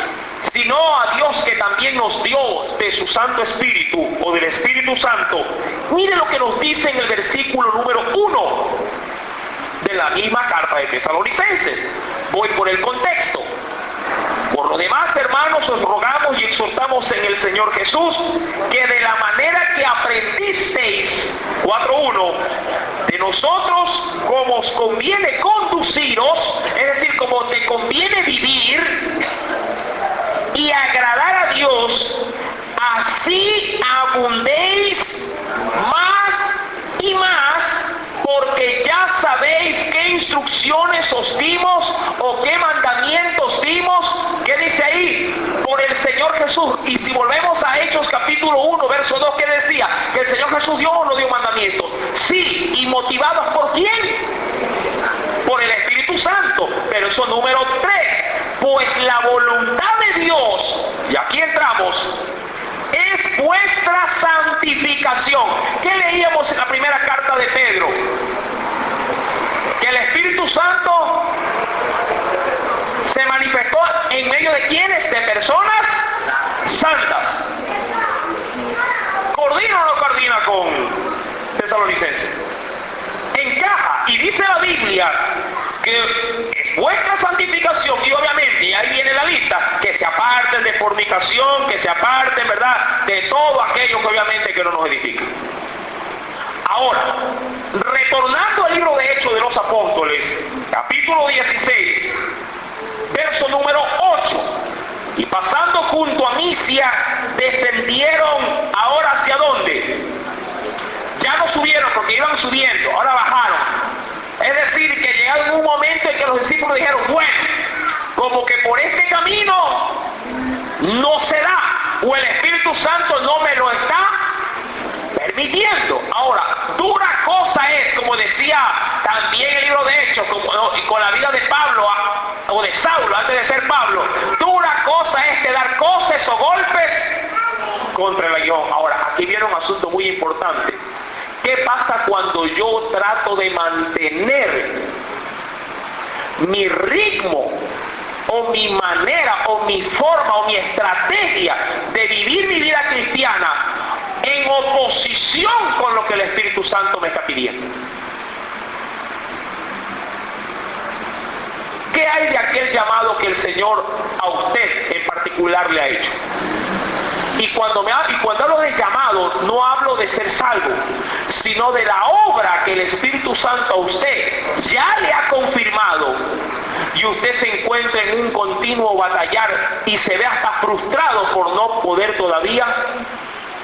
Speaker 1: sino a Dios que también nos dio de su Santo Espíritu o del Espíritu Santo, mire lo que nos dice en el versículo número 1 de la misma carta de Tesalonicenses. Voy por el contexto. Por lo demás, hermanos, os rogamos y exhortamos en el Señor Jesús que de la manera que aprendisteis, 4.1, de nosotros, como os conviene conduciros, es decir, como te conviene vivir y agradar a Dios, así abundéis más y más, porque ya sabéis qué instrucciones os dimos o qué mandamientos dimos. ¿Qué dice ahí? Por el Señor Jesús. Y si volvemos a Hechos capítulo 1, verso 2, ¿qué decía? Que el Señor Jesús dio o no dio mandamientos. Sí, y motivados por quién? Por el Espíritu Santo. Pero eso número 3. Pues la voluntad de Dios, y aquí entramos, es vuestra santificación. ¿Qué leíamos en la primera carta de Pedro? Que el Espíritu Santo se manifestó en medio de quienes, de personas santas. ¿Coordina o no coordina con Tesalonicenses? Encaja, y dice la Biblia que es vuestra santificación, y obviamente, y ahí viene la lista, que se aparten de fornicación, que se aparten, ¿verdad?, de todo aquello que obviamente que no nos edifica. Ahora, retornando al libro de Hechos de los Apóstoles, capítulo 16, verso número 8, y pasando junto a Misia, descendieron ahora hacia dónde. Ya no subieron porque iban subiendo, ahora bajaron. Es decir, que llegaron un momento en que los discípulos dijeron, bueno, como que por este camino no se da, o el Espíritu Santo no me lo está permitiendo. Ahora, dura cosa es, como decía también el libro de Hechos, con la vida de Pablo, o de Saulo, antes de ser Pablo, dura cosa es que dar coces o golpes contra el aguijón. Ahora, aquí viene un asunto muy importante. ¿Qué pasa cuando yo trato de mantener mi ritmo o mi manera o mi forma o mi estrategia de vivir mi vida cristiana en oposición con lo que el Espíritu Santo me está pidiendo? ¿Qué hay de aquel llamado que el Señor a usted en particular le ha hecho? Y cuando hablo de llamado, no hablo de ser salvo, sino de la obra que el Espíritu Santo a usted ya le ha confirmado, y usted se encuentra en un continuo batallar y se ve hasta frustrado por no poder todavía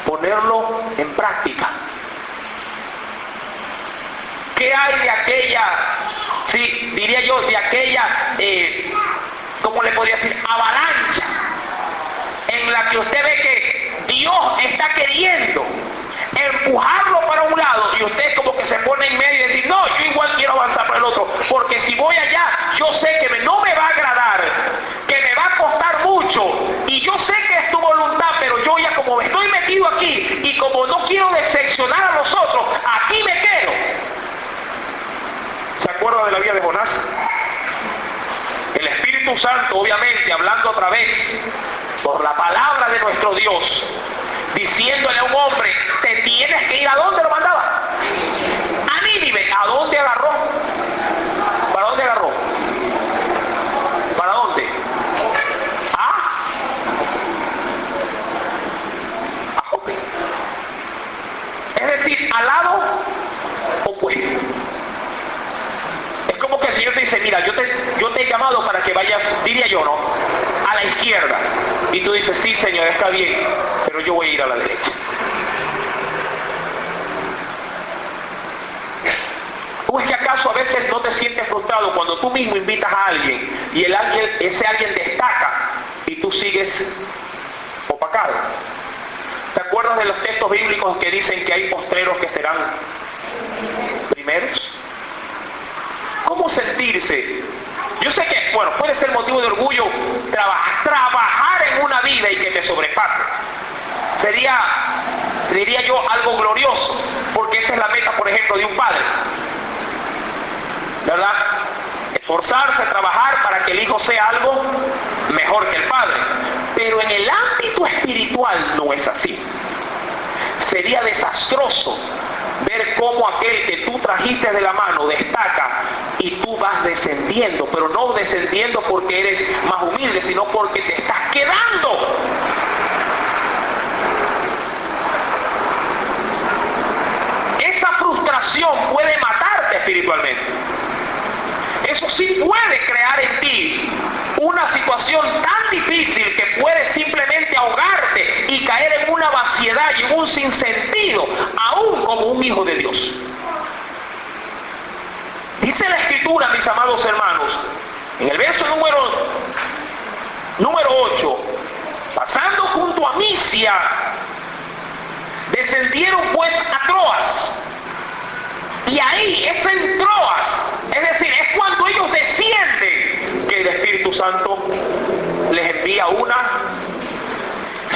Speaker 1: ponerlo en práctica. ¿Qué hay de aquella, sí, diría yo, de aquella, ¿cómo le podría decir?, avalancha en la que usted ve que Dios está queriendo empujarlo para un lado y usted como que se pone en medio y decir, no, yo igual quiero avanzar para el otro, porque si voy allá, yo sé que no me va a agradar, que me va a costar mucho, y yo sé que es tu voluntad, pero yo ya como estoy metido aquí y como no quiero decepcionar a los otros, aquí me quedo. ¿Se acuerda de la vida de Jonás? El Espíritu Santo, obviamente, hablando otra vez por la palabra de nuestro Dios, diciéndole a un hombre, te tienes que ir. ¿A dónde lo mandaba? A Nínive. ¿A dónde agarró? ¿Para dónde agarró? ¿Para dónde? A Jope. Es decir, al lado opuesto. Es como que el Señor te dice, mira, yo te he llamado para que vayas, diría yo, ¿no?, a la izquierda. Y tú dices, sí, Señor, está bien, pero yo voy a ir a la derecha. ¿O es que acaso a veces no te sientes frustrado cuando tú mismo invitas a alguien y ese alguien destaca y tú sigues opacado? ¿Te acuerdas de los textos bíblicos que dicen que hay postreros que serán primeros? ¿Cómo sentirse? Yo sé que, bueno, puede ser motivo de orgullo trabajar en una vida y que te sobrepase. Sería, diría yo, algo glorioso, porque esa es la meta, por ejemplo, de un padre, ¿verdad? Esforzarse, trabajar para que el hijo sea algo mejor que el padre. Pero en el ámbito espiritual no es así. Sería desastroso ver cómo aquel que tú trajiste de la mano destaca y tú vas descendiendo, pero no descendiendo porque eres más humilde, sino porque te estás quedando. Esa frustración puede matarte espiritualmente. Eso sí puede crear en ti una situación tan difícil que puedes simplemente ahogarte y caer en una vaciedad y en un sinsentido, aún como un hijo de Dios. Dice la Escritura, mis amados hermanos, en el verso número 8, pasando junto a Misia, descendieron pues a Troas. Y ahí es en Troas, es decir, es cuando ellos descienden que el Espíritu Santo les envía una.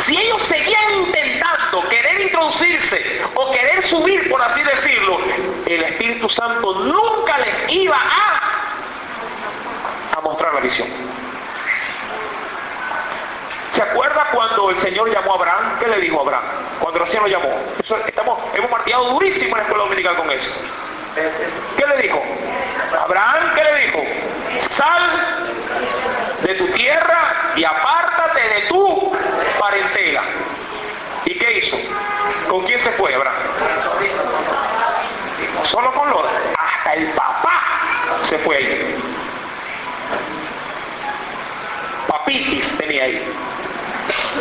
Speaker 1: Si ellos seguían intentando querer introducirse o querer subir, por así decirlo, el Espíritu Santo nunca les iba a mostrar la visión. ¿Se acuerda cuando el Señor llamó a Abraham? ¿Qué le dijo a Abraham? Cuando recién lo llamó. Hemos martillado durísimo en la escuela dominical con eso. ¿Qué le dijo? Abraham, ¿qué le dijo? Sal de tu tierra y apártate de tu parentela. ¿Y qué hizo? ¿Con quién se fue Abraham? Solo con Lot. Hasta el papá se fue ahí. Papitis tenía ahí.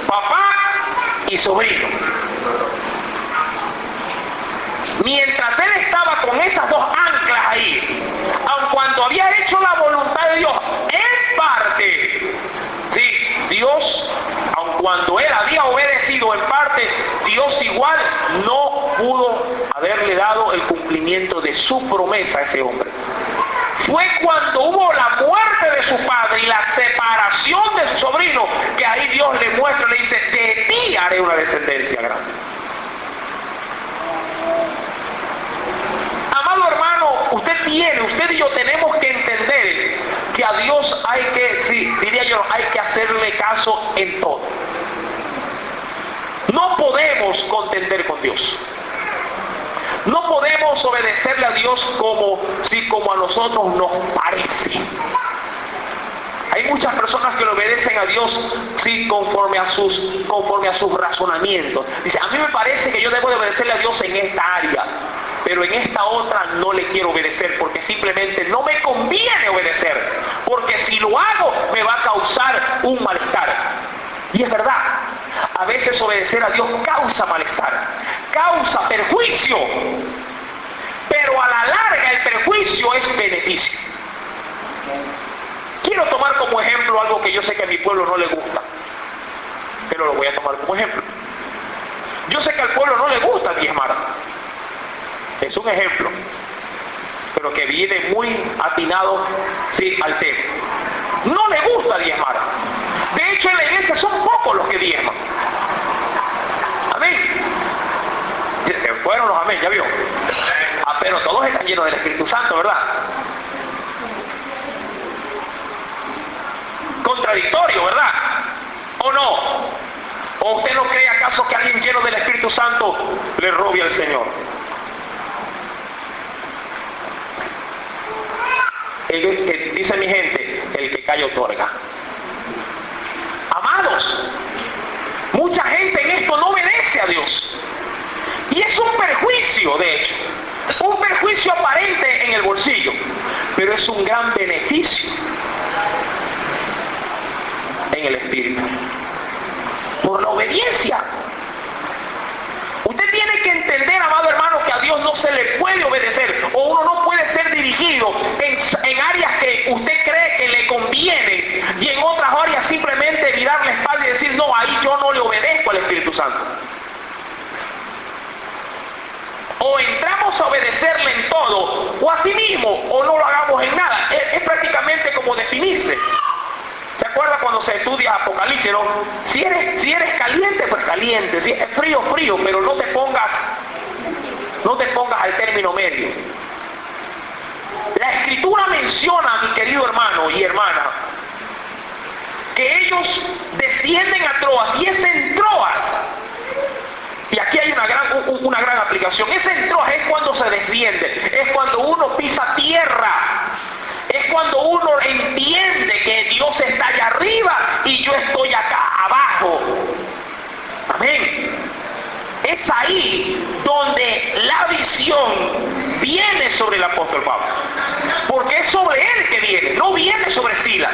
Speaker 1: Papá y sobrino. Mientras él estaba con esas dos anclas ahí, aun cuando había hecho la voluntad de Dios en parte, sí, Dios, aun cuando él había obedecido en parte, Dios igual no pudo haberle dado el cumplimiento de su promesa a ese hombre. Fue cuando hubo la muerte de su padre y la separación de su sobrino, que ahí Dios le muestra, le dice, de ti haré una descendencia grande. hay que, sí, diría yo, hay que hacerle caso en todo. No podemos contender con Dios. No podemos obedecerle a Dios como a nosotros nos parece. Hay muchas personas que le obedecen a Dios sí, conforme a sus razonamientos. Dice, a mí me parece que yo debo de obedecerle a Dios en esta área, pero en esta otra no le quiero obedecer porque simplemente no me conviene obedecer, porque si lo hago me va a causar un malestar. Y es verdad, a veces obedecer a Dios causa malestar, causa perjuicio, pero a la larga el perjuicio es beneficio. Quiero tomar como ejemplo algo que yo sé que a mi pueblo no le gusta, pero lo voy a tomar como ejemplo. Yo sé que al pueblo no le gusta diezmar. Es un ejemplo, pero que viene muy atinado sí, al tema. No le gusta diezmar. De hecho, en la iglesia son pocos los que diezman. Amén. Fueron los amén, ya vio. Pero todos están llenos del Espíritu Santo, ¿verdad? Contradictorio, ¿verdad? ¿O no? ¿O usted no cree acaso que alguien lleno del Espíritu Santo le robe al Señor? Dice mi gente, el que calla otorga. Amados, mucha gente en esto no obedece a Dios. Y es un perjuicio, de hecho. Un perjuicio aparente en el bolsillo, pero es un gran beneficio en el espíritu. Por la obediencia. Usted tiene que entender, amado hermano, que a Dios no se le puede obedecer, o uno no puede ser dirigido en áreas que usted cree que le convienen, y en otras áreas simplemente virar la espalda y decir, no, ahí yo no le obedezco al Espíritu Santo. O entramos a obedecerle en todo, o así mismo, o no lo hagamos en nada. Es prácticamente como definirse. ¿Se acuerda cuando se estudia Apocalipsis, no? Si eres caliente, pues caliente. Si es frío, frío, pero no te pongas al término medio. La Escritura menciona, mi querido hermano y hermana, que ellos descienden a Troas, y es en Troas. Y aquí hay una gran aplicación. Es en Troas, es cuando se desciende, es cuando uno pisa tierra. Es cuando uno entiende que Dios está allá arriba y yo estoy acá abajo. Amén. Es ahí donde la visión viene sobre el apóstol Pablo. Porque es sobre él que viene, no viene sobre Silas,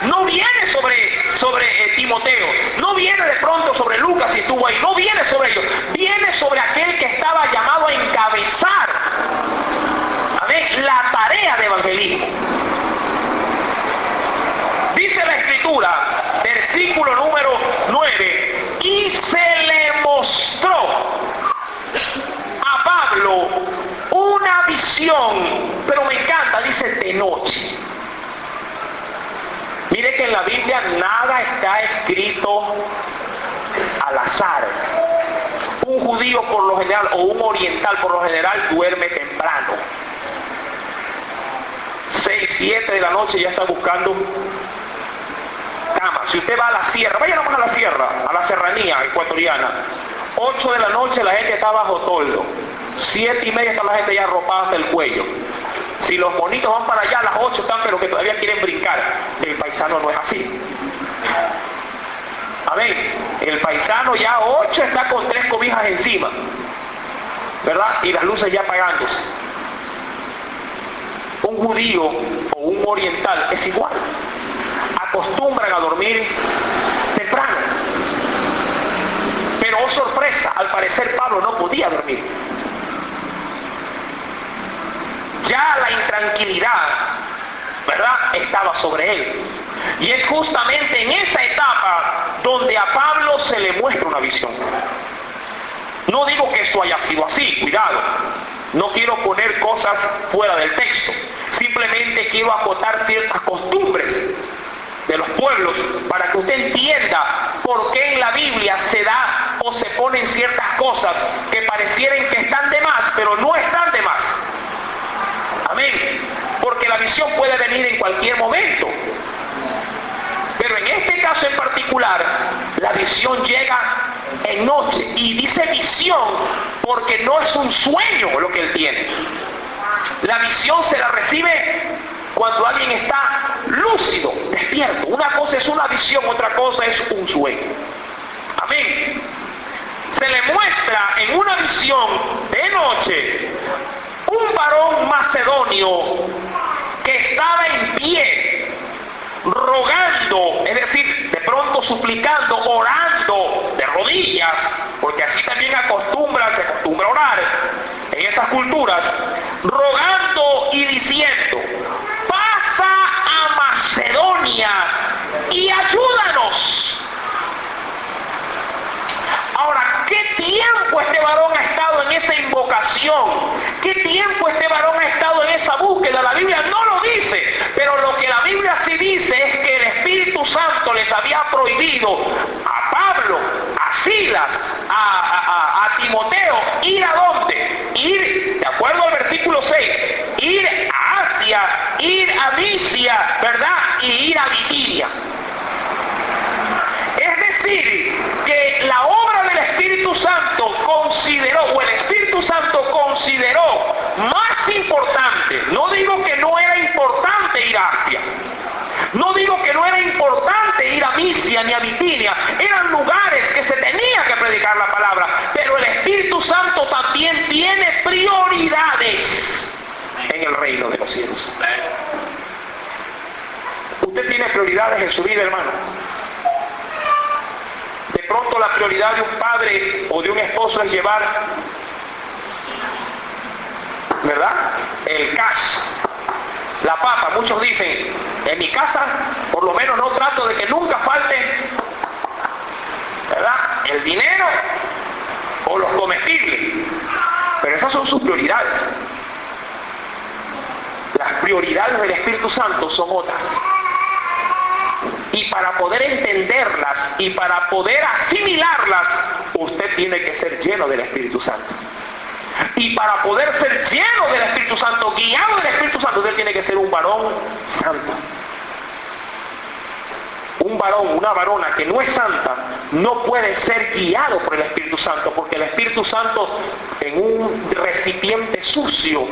Speaker 1: no viene sobre Timoteo, no viene de pronto sobre Lucas y estuvo ahí, no viene sobre ellos, viene sobre aquel que estaba llamado a encabezar, amén, la tarea de evangelismo. Dice la Escritura, versículo número 9, y se le mostró a Pablo una visión, pero me encanta, dice de noche. Mire que en la Biblia nada está escrito al azar. Un judío por lo general, o un oriental por lo general, duerme temprano. 6, 7 de la noche ya está buscando cama. Si usted va a la sierra, vayamos a la sierra, a la serranía ecuatoriana, 8 de la noche la gente está bajo toldo, 7:30 está la gente ya arropada hasta el cuello. Si los monitos van para allá a las 8 están, pero que todavía quieren brincar. El paisano no es así. Amén. El paisano ya a 8 está con 3 cobijas encima, ¿verdad? Y las luces ya apagándose. Un judío o un oriental es igual. Acostumbran a dormir temprano. Pero oh sorpresa, al parecer Pablo no podía dormir. Ya la intranquilidad, ¿verdad?, estaba sobre él. Y es justamente en esa etapa donde a Pablo se le muestra una visión. No digo que esto haya sido así, cuidado. No quiero poner cosas fuera del texto. Simplemente quiero acotar ciertas costumbres de los pueblos para que usted entienda por qué en la Biblia se da o se ponen ciertas cosas que parecieran que están de más, pero no están de más. Amén. Porque la visión puede venir en cualquier momento. particular, la visión llega en noche. Y dice visión porque no es un sueño lo que él tiene. La visión se la recibe cuando alguien está lúcido, despierto. Una cosa es una visión, otra cosa es un sueño. Amén. Se le muestra en una visión de noche un varón macedonio que estaba en pie, rogando, es decir, de pronto suplicando, orando de rodillas, porque así también se acostumbra a orar en esas culturas, rogando y diciendo: pasa a Macedonia y ayúdanos. Ahora, ¿qué tiempo este varón ha estado en esa invocación? ¿Qué tiempo este varón ha estado en esa búsqueda? La Biblia no lo dice, pero lo que la Biblia sí dice es que el Espíritu Santo les había prohibido a Pablo, a Silas, a Timoteo, ¿ir a dónde? Ir, de acuerdo al versículo 6, ir a Asia, ir a Misia, ¿verdad? Y ir a Bitinia. Es decir, que la obra del Espíritu Santo consideró, o el Espíritu Santo consideró más importante, no digo que no era importante ir a Asia, no digo que no era importante ir a Misia ni a Bitinia, eran lugares que se tenía que predicar la palabra, pero el Espíritu Santo también tiene prioridades en el reino de los cielos. Usted tiene prioridades en su vida, hermano. De pronto la prioridad de un padre o de un esposo es llevar, ¿verdad?, el cash, la papa. Muchos dicen: en mi casa por lo menos no trato de que nunca falte, ¿verdad?, el dinero o los comestibles. Pero esas son sus prioridades. Las prioridades del Espíritu Santo son otras. Y para poder entenderlas y para poder asimilarlas, usted tiene que ser lleno del Espíritu Santo. Y para poder ser lleno del Espíritu Santo, guiado del Espíritu Santo, usted tiene que ser un varón santo. Un varón, una varona que no es santa, no puede ser guiado por el Espíritu Santo, porque el Espíritu Santo en un recipiente sucio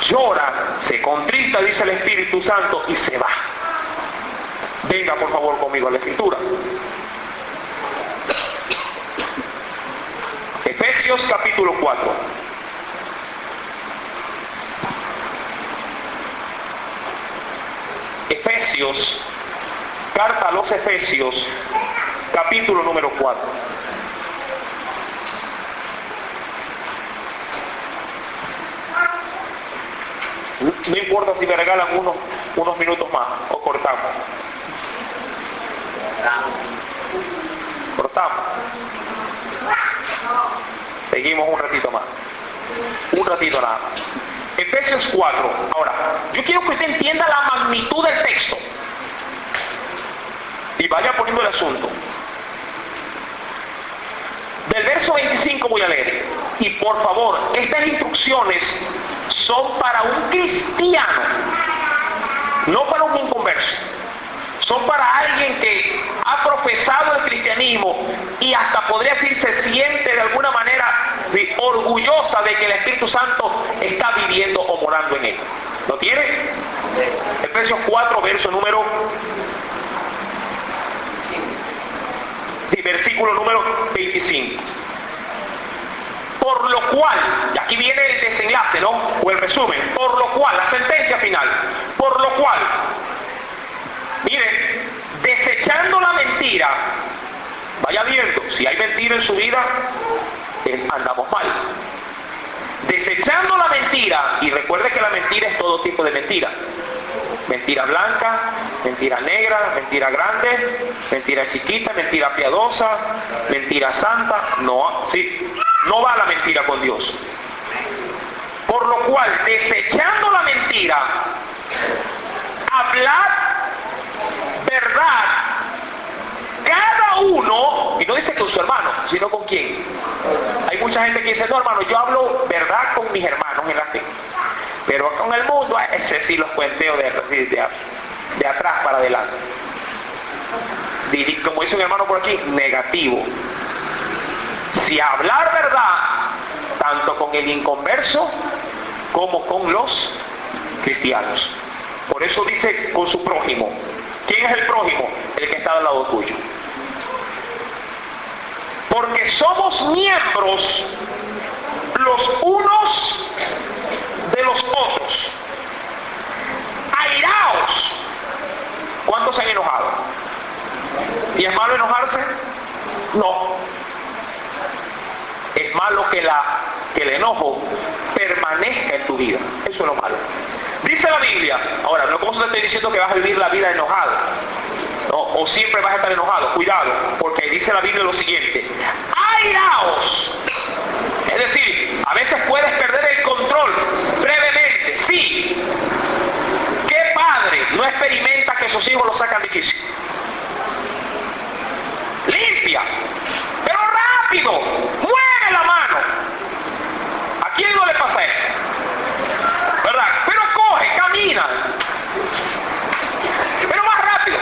Speaker 1: llora, se contrista, dice el Espíritu Santo, y se va. Venga por favor conmigo a la Escritura. Efesios capítulo 4. Efesios, carta a los Efesios, capítulo número 4. No importa si me regalan unos minutos más o cortamos. Cortamos. Seguimos un ratito más. Un ratito nada más. Efesios 4. Ahora, yo quiero que usted entienda la magnitud del texto. Y vaya poniendo el asunto. Del verso 25 voy a leer. Y por favor, estas instrucciones son para un cristiano, no para un inconverso. Son para alguien que ha profesado el cristianismo y hasta podría decir se siente de alguna manera orgullosa de que el Espíritu Santo está viviendo o morando en él. ¿Lo tiene? Efesios 4, verso número... versículo número 25. Por lo cual, y aquí viene el desenlace, ¿no? O el resumen. Por lo cual, la sentencia final. Por lo cual, miren, desechando la mentira, vaya viendo, si hay mentira en su vida, andamos mal. Desechando la mentira, y recuerde que la mentira es todo tipo de mentira. Mentira blanca, mentira negra, mentira grande, mentira chiquita, mentira piadosa, mentira santa. No, sí, no va la mentira con Dios. Por lo cual, desechando la mentira, hablad verdad cada uno, y no dice con su hermano, sino con quién. Hay mucha gente que dice: no, hermano, yo hablo verdad con mis hermanos en la fe, pero con el mundo ese sí los cuenteo de atrás para adelante. como dice un hermano por aquí, negativo. Si hablar verdad, tanto con el inconverso como con los cristianos. Por eso dice con su prójimo. ¿Quién es el prójimo? El que está al lado tuyo. Porque somos miembros los unos de los otros. Airaos. ¿Cuántos se han enojado? ¿Y es malo enojarse? No. Es malo que el enojo permanezca en tu vida. Eso es lo malo. Dice la Biblia, ahora, no como se te estoy diciendo que vas a vivir la vida enojado, ¿no? O siempre vas a estar enojado. Cuidado, porque dice la Biblia lo siguiente: airaos. Es decir, a veces puedes perder el control brevemente, sí. ¿Qué padre no experimenta que sus hijos lo sacan de quicio? Limpia, pero rápido, mueve la mano. ¿A quién no le pasa esto? ¿Verdad? Pero coge, camina, pero más rápido.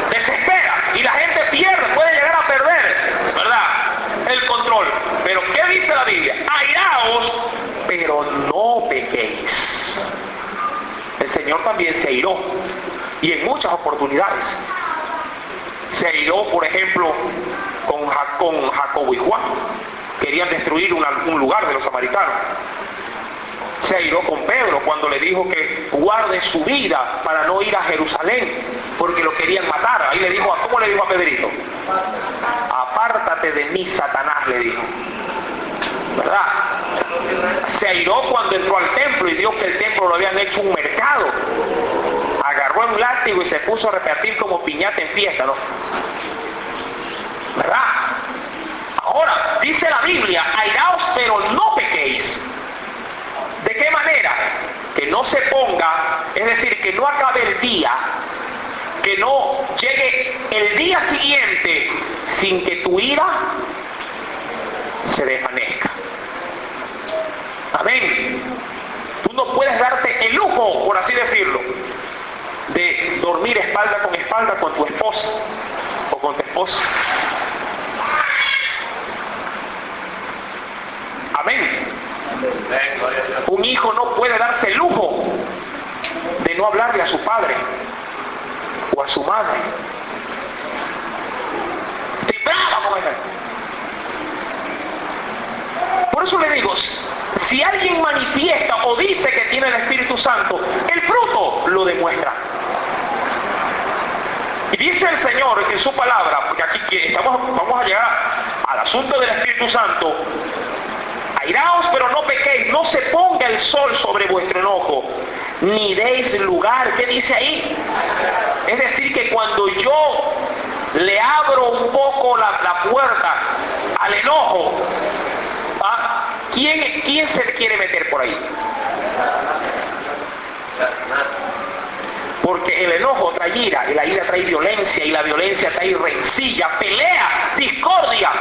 Speaker 1: Desespera y la gente pierde, puede llegar a perder, ¿verdad?, el control. Pero ¿qué dice la Biblia? Airaos, pero no pequéis. El Señor también se airó, y en muchas oportunidades. Se airó, por ejemplo, con Jacobo y Juan. Querían destruir un lugar de los samaritanos. Se airó con Pedro cuando le dijo que guarde su vida para no ir a Jerusalén, porque lo querían matar. Ahí le dijo, ¿cómo le dijo a Pedrito? Apártate de mí, Satanás, le dijo. ¿Verdad? Se airó cuando entró al templo y dijo que el templo lo habían hecho un mercado. Agarró un látigo y se puso a repartir como piñata en fiesta, ¿no? ¿Verdad? Ahora, dice la Biblia, airaos pero no pequéis. ¿De qué manera? Que no se ponga, es decir, que no acabe el día, que no llegue el día siguiente sin que tu ira se desvanezca. Amén. Tú no puedes darte el lujo, por así decirlo, de dormir espalda con tu esposa o con tu esposo. Amén. Un hijo no puede darse el lujo de no hablarle a su padre o a su madre. Estoy brava con él. Por eso le digo, si alguien manifiesta o dice que tiene el Espíritu Santo, el fruto lo demuestra. Y dice el Señor en su palabra, porque aquí vamos a llegar al asunto del Espíritu Santo: airaos pero no pequéis, no se ponga el sol sobre vuestro enojo, ni deis lugar. ¿Qué dice ahí? Es decir, que cuando yo le abro un poco la puerta al enojo, ¿ah?, ¿quién se quiere meter por ahí? Porque el enojo trae ira, y la ira trae violencia, y la violencia trae rencilla, pelea, discordia.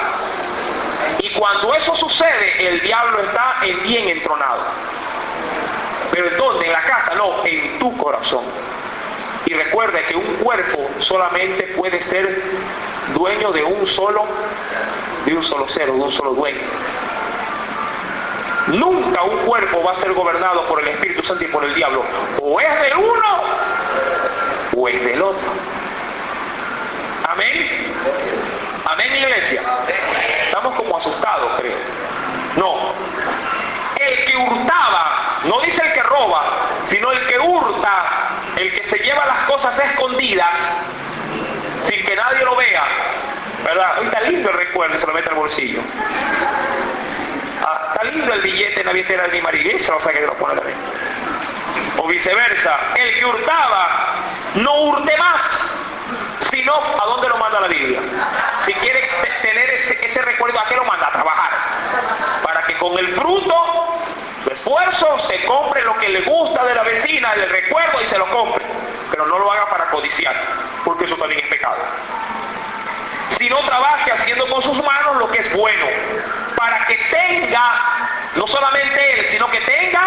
Speaker 1: Y cuando eso sucede, el diablo está bien entronado. ¿Pero en dónde? ¿En la casa? No, en tu corazón. Y recuerde que un cuerpo solamente puede ser dueño de un solo ser, de un solo dueño. Nunca un cuerpo va a ser gobernado por el Espíritu Santo y por el diablo. O es del uno o es del otro. Amén. Amén, iglesia. Estamos como asustados, creo. No. El que hurtaba, no dice el que roba, sino el que hurta, el que se lleva las cosas escondidas sin que nadie lo vea, ¿verdad? Hoy está lindo el recuerdo y se lo mete al bolsillo. Está lindo el billete en la billetera de mi marido, o sea que lo pone también. O viceversa, el que hurtaba, no hurte más, sino ¿a dónde lo manda la Biblia? Si quiere tener ese recuerdo, ¿a qué lo manda? A trabajar. Para que con el fruto, su esfuerzo, se compre lo que le gusta de la vecina, del recuerdo, y se lo compre. Pero no lo haga para codiciar, porque eso también es pecado. Sino trabaje haciendo con sus manos lo que es bueno, para que tenga, no solamente él, sino que tenga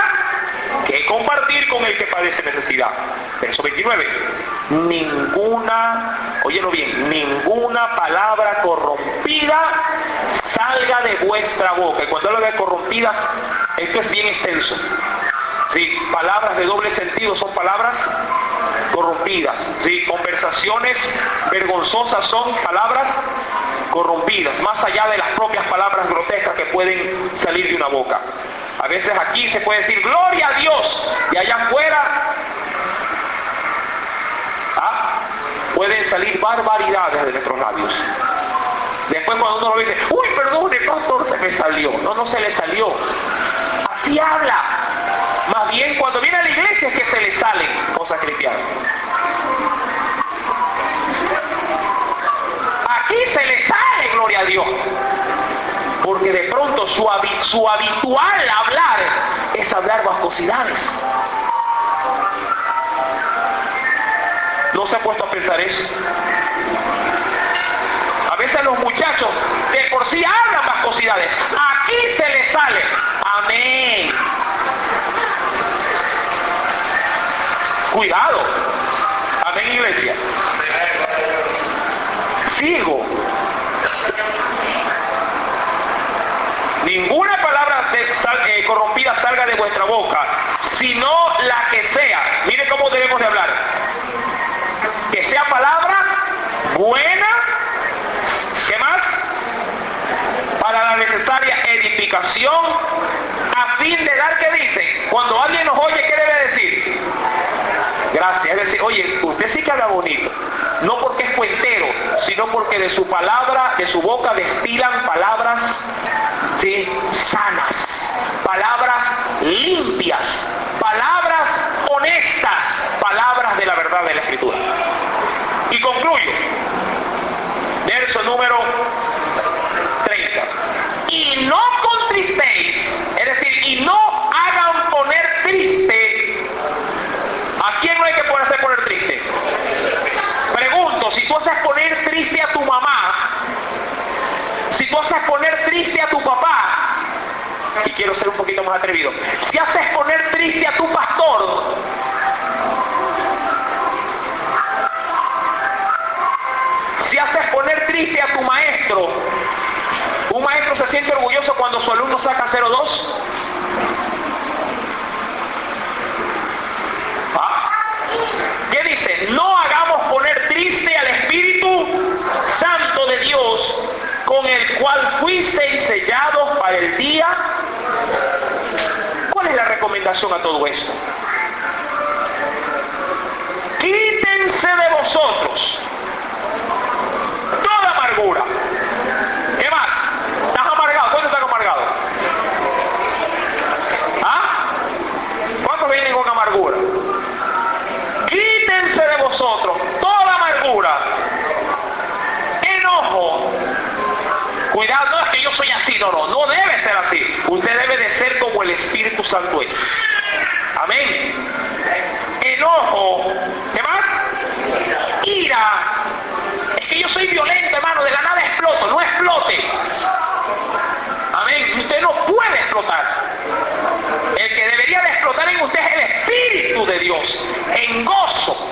Speaker 1: que compartir con el que padece necesidad. Verso 29. Óyelo bien, ninguna palabra corrompida salga de vuestra boca. Y cuando hablo de corrompida, esto es bien extenso. Sí, palabras de doble sentido son palabras corrompidas. Sí, conversaciones vergonzosas son palabras corrompidas, más allá de las propias palabras grotescas que pueden salir de una boca. A veces aquí se puede decir gloria a Dios, y allá afuera pueden salir barbaridades de nuestros labios. Después cuando uno lo dice, uy, perdone, pastor, se me salió. No se le salió. Así habla. Más bien cuando viene a la iglesia es que se le salen cosas cristianas. Aquí se le sale, gloria a Dios. Porque de pronto su habitual hablar es hablar vascosidades. ¿No se ha puesto a pensar eso? A veces los muchachos de por sí hablan vascosidades. Aquí se les sale. Amén. Cuidado. Amén, iglesia. Sigo. Ninguna palabra corrompida salga de vuestra boca, sino la que sea. Mire cómo debemos de hablar. Que sea palabra buena. ¿Qué más? Para la necesaria edificación, a fin de dar, ¿qué dice? Cuando alguien nos oye, ¿qué debe decir? Gracias. Es decir, oye, usted sí que habla bonito. No porque es cuentero, sino porque de su palabra, de su boca destilan palabras, ¿sí?, sanas, palabras limpias, palabras honestas, palabras de la verdad de la Escritura. Y concluyo. Verso número 30. Y no contristéis, es decir, y no hagan poner triste. ¿A quién no hay que hacer poner triste? Pregunto, si tú haces poner triste a tu mamá, si tú haces poner triste a tu papá, y quiero ser un poquito más atrevido, si haces poner triste a tu pastor, si haces poner triste a tu maestro, un maestro se siente orgulloso cuando su alumno saca 0,2. ¿Qué dice? No hagamos poner triste al Espíritu Santo de Dios, con el cual fuisteis sellados para el día. ¿Cuál es la recomendación a todo esto? Quítense de vosotros toda amargura. ¿Qué más? ¿Estás amargado? ¿Cuántos están amargados? ¿Cuántos vienen con amargura? Quítense de vosotros toda amargura, enojo. Cuidado, no es que yo soy así, no debe ser así. Usted debe de ser como el Espíritu Santo es. Amén. Enojo. ¿Qué más? Ira. Es que yo soy violento, hermano, de la nada exploto. No explote. Amén. Usted no puede explotar. El que debería de explotar en usted es el Espíritu de Dios, en gozo.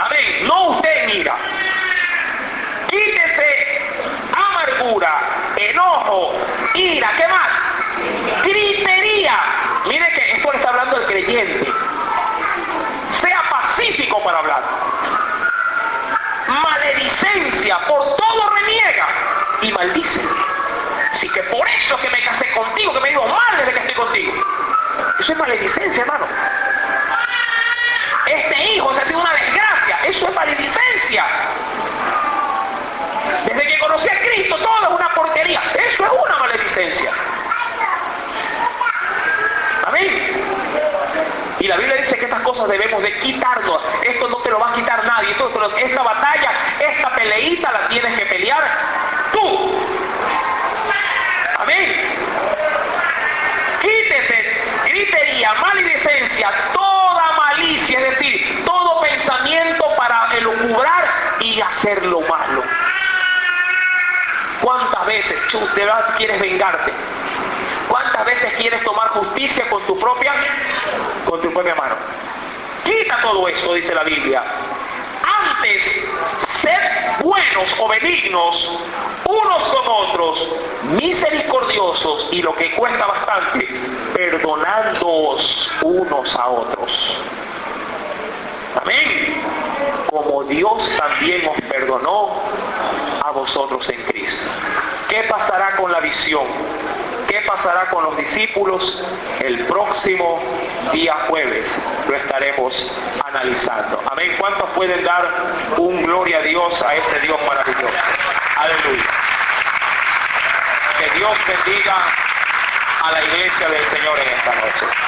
Speaker 1: Amén. No usted en ira. Quítese amargura, enojo, ira. ¿Qué más? Gritería. Mire que esto le está hablando el creyente. Sea pacífico para hablar. Maledicencia, por todo reniega y maldice. Así que por eso que me casé contigo, que me digo mal desde que estoy contigo. Eso es maledicencia, hermano. Este hijo se ha sido una desgracia. Eso es maledicencia. Desde que conocí a Cristo todo es una porquería. Eso es una maledicencia. Amén. Y la Biblia dice que estas cosas debemos de quitarnos. Esto no te lo va a quitar nadie. Esta batalla, esta peleita la tienes que pelear tú. Amén. Quítese gritería, maledicencia, toda malicia, es decir, todo pensamiento para elucubrar y hacer lo malo. ¿Cuántas veces tú de verdad quieres vengarte? ¿Cuántas veces quieres tomar justicia con tu propia mano? Quita todo esto, dice la Biblia. Antes, sed buenos o benignos unos con otros, misericordiosos, y lo que cuesta bastante, perdonándoos unos a otros. Amén. Como Dios también os perdonó a vosotros en Cristo. ¿Qué pasará con la visión? ¿Qué pasará con los discípulos? El próximo día jueves lo estaremos analizando. Amén. ¿Cuántos pueden dar un gloria a Dios, a ese Dios maravilloso? Aleluya. Que Dios bendiga a la iglesia del Señor en esta noche.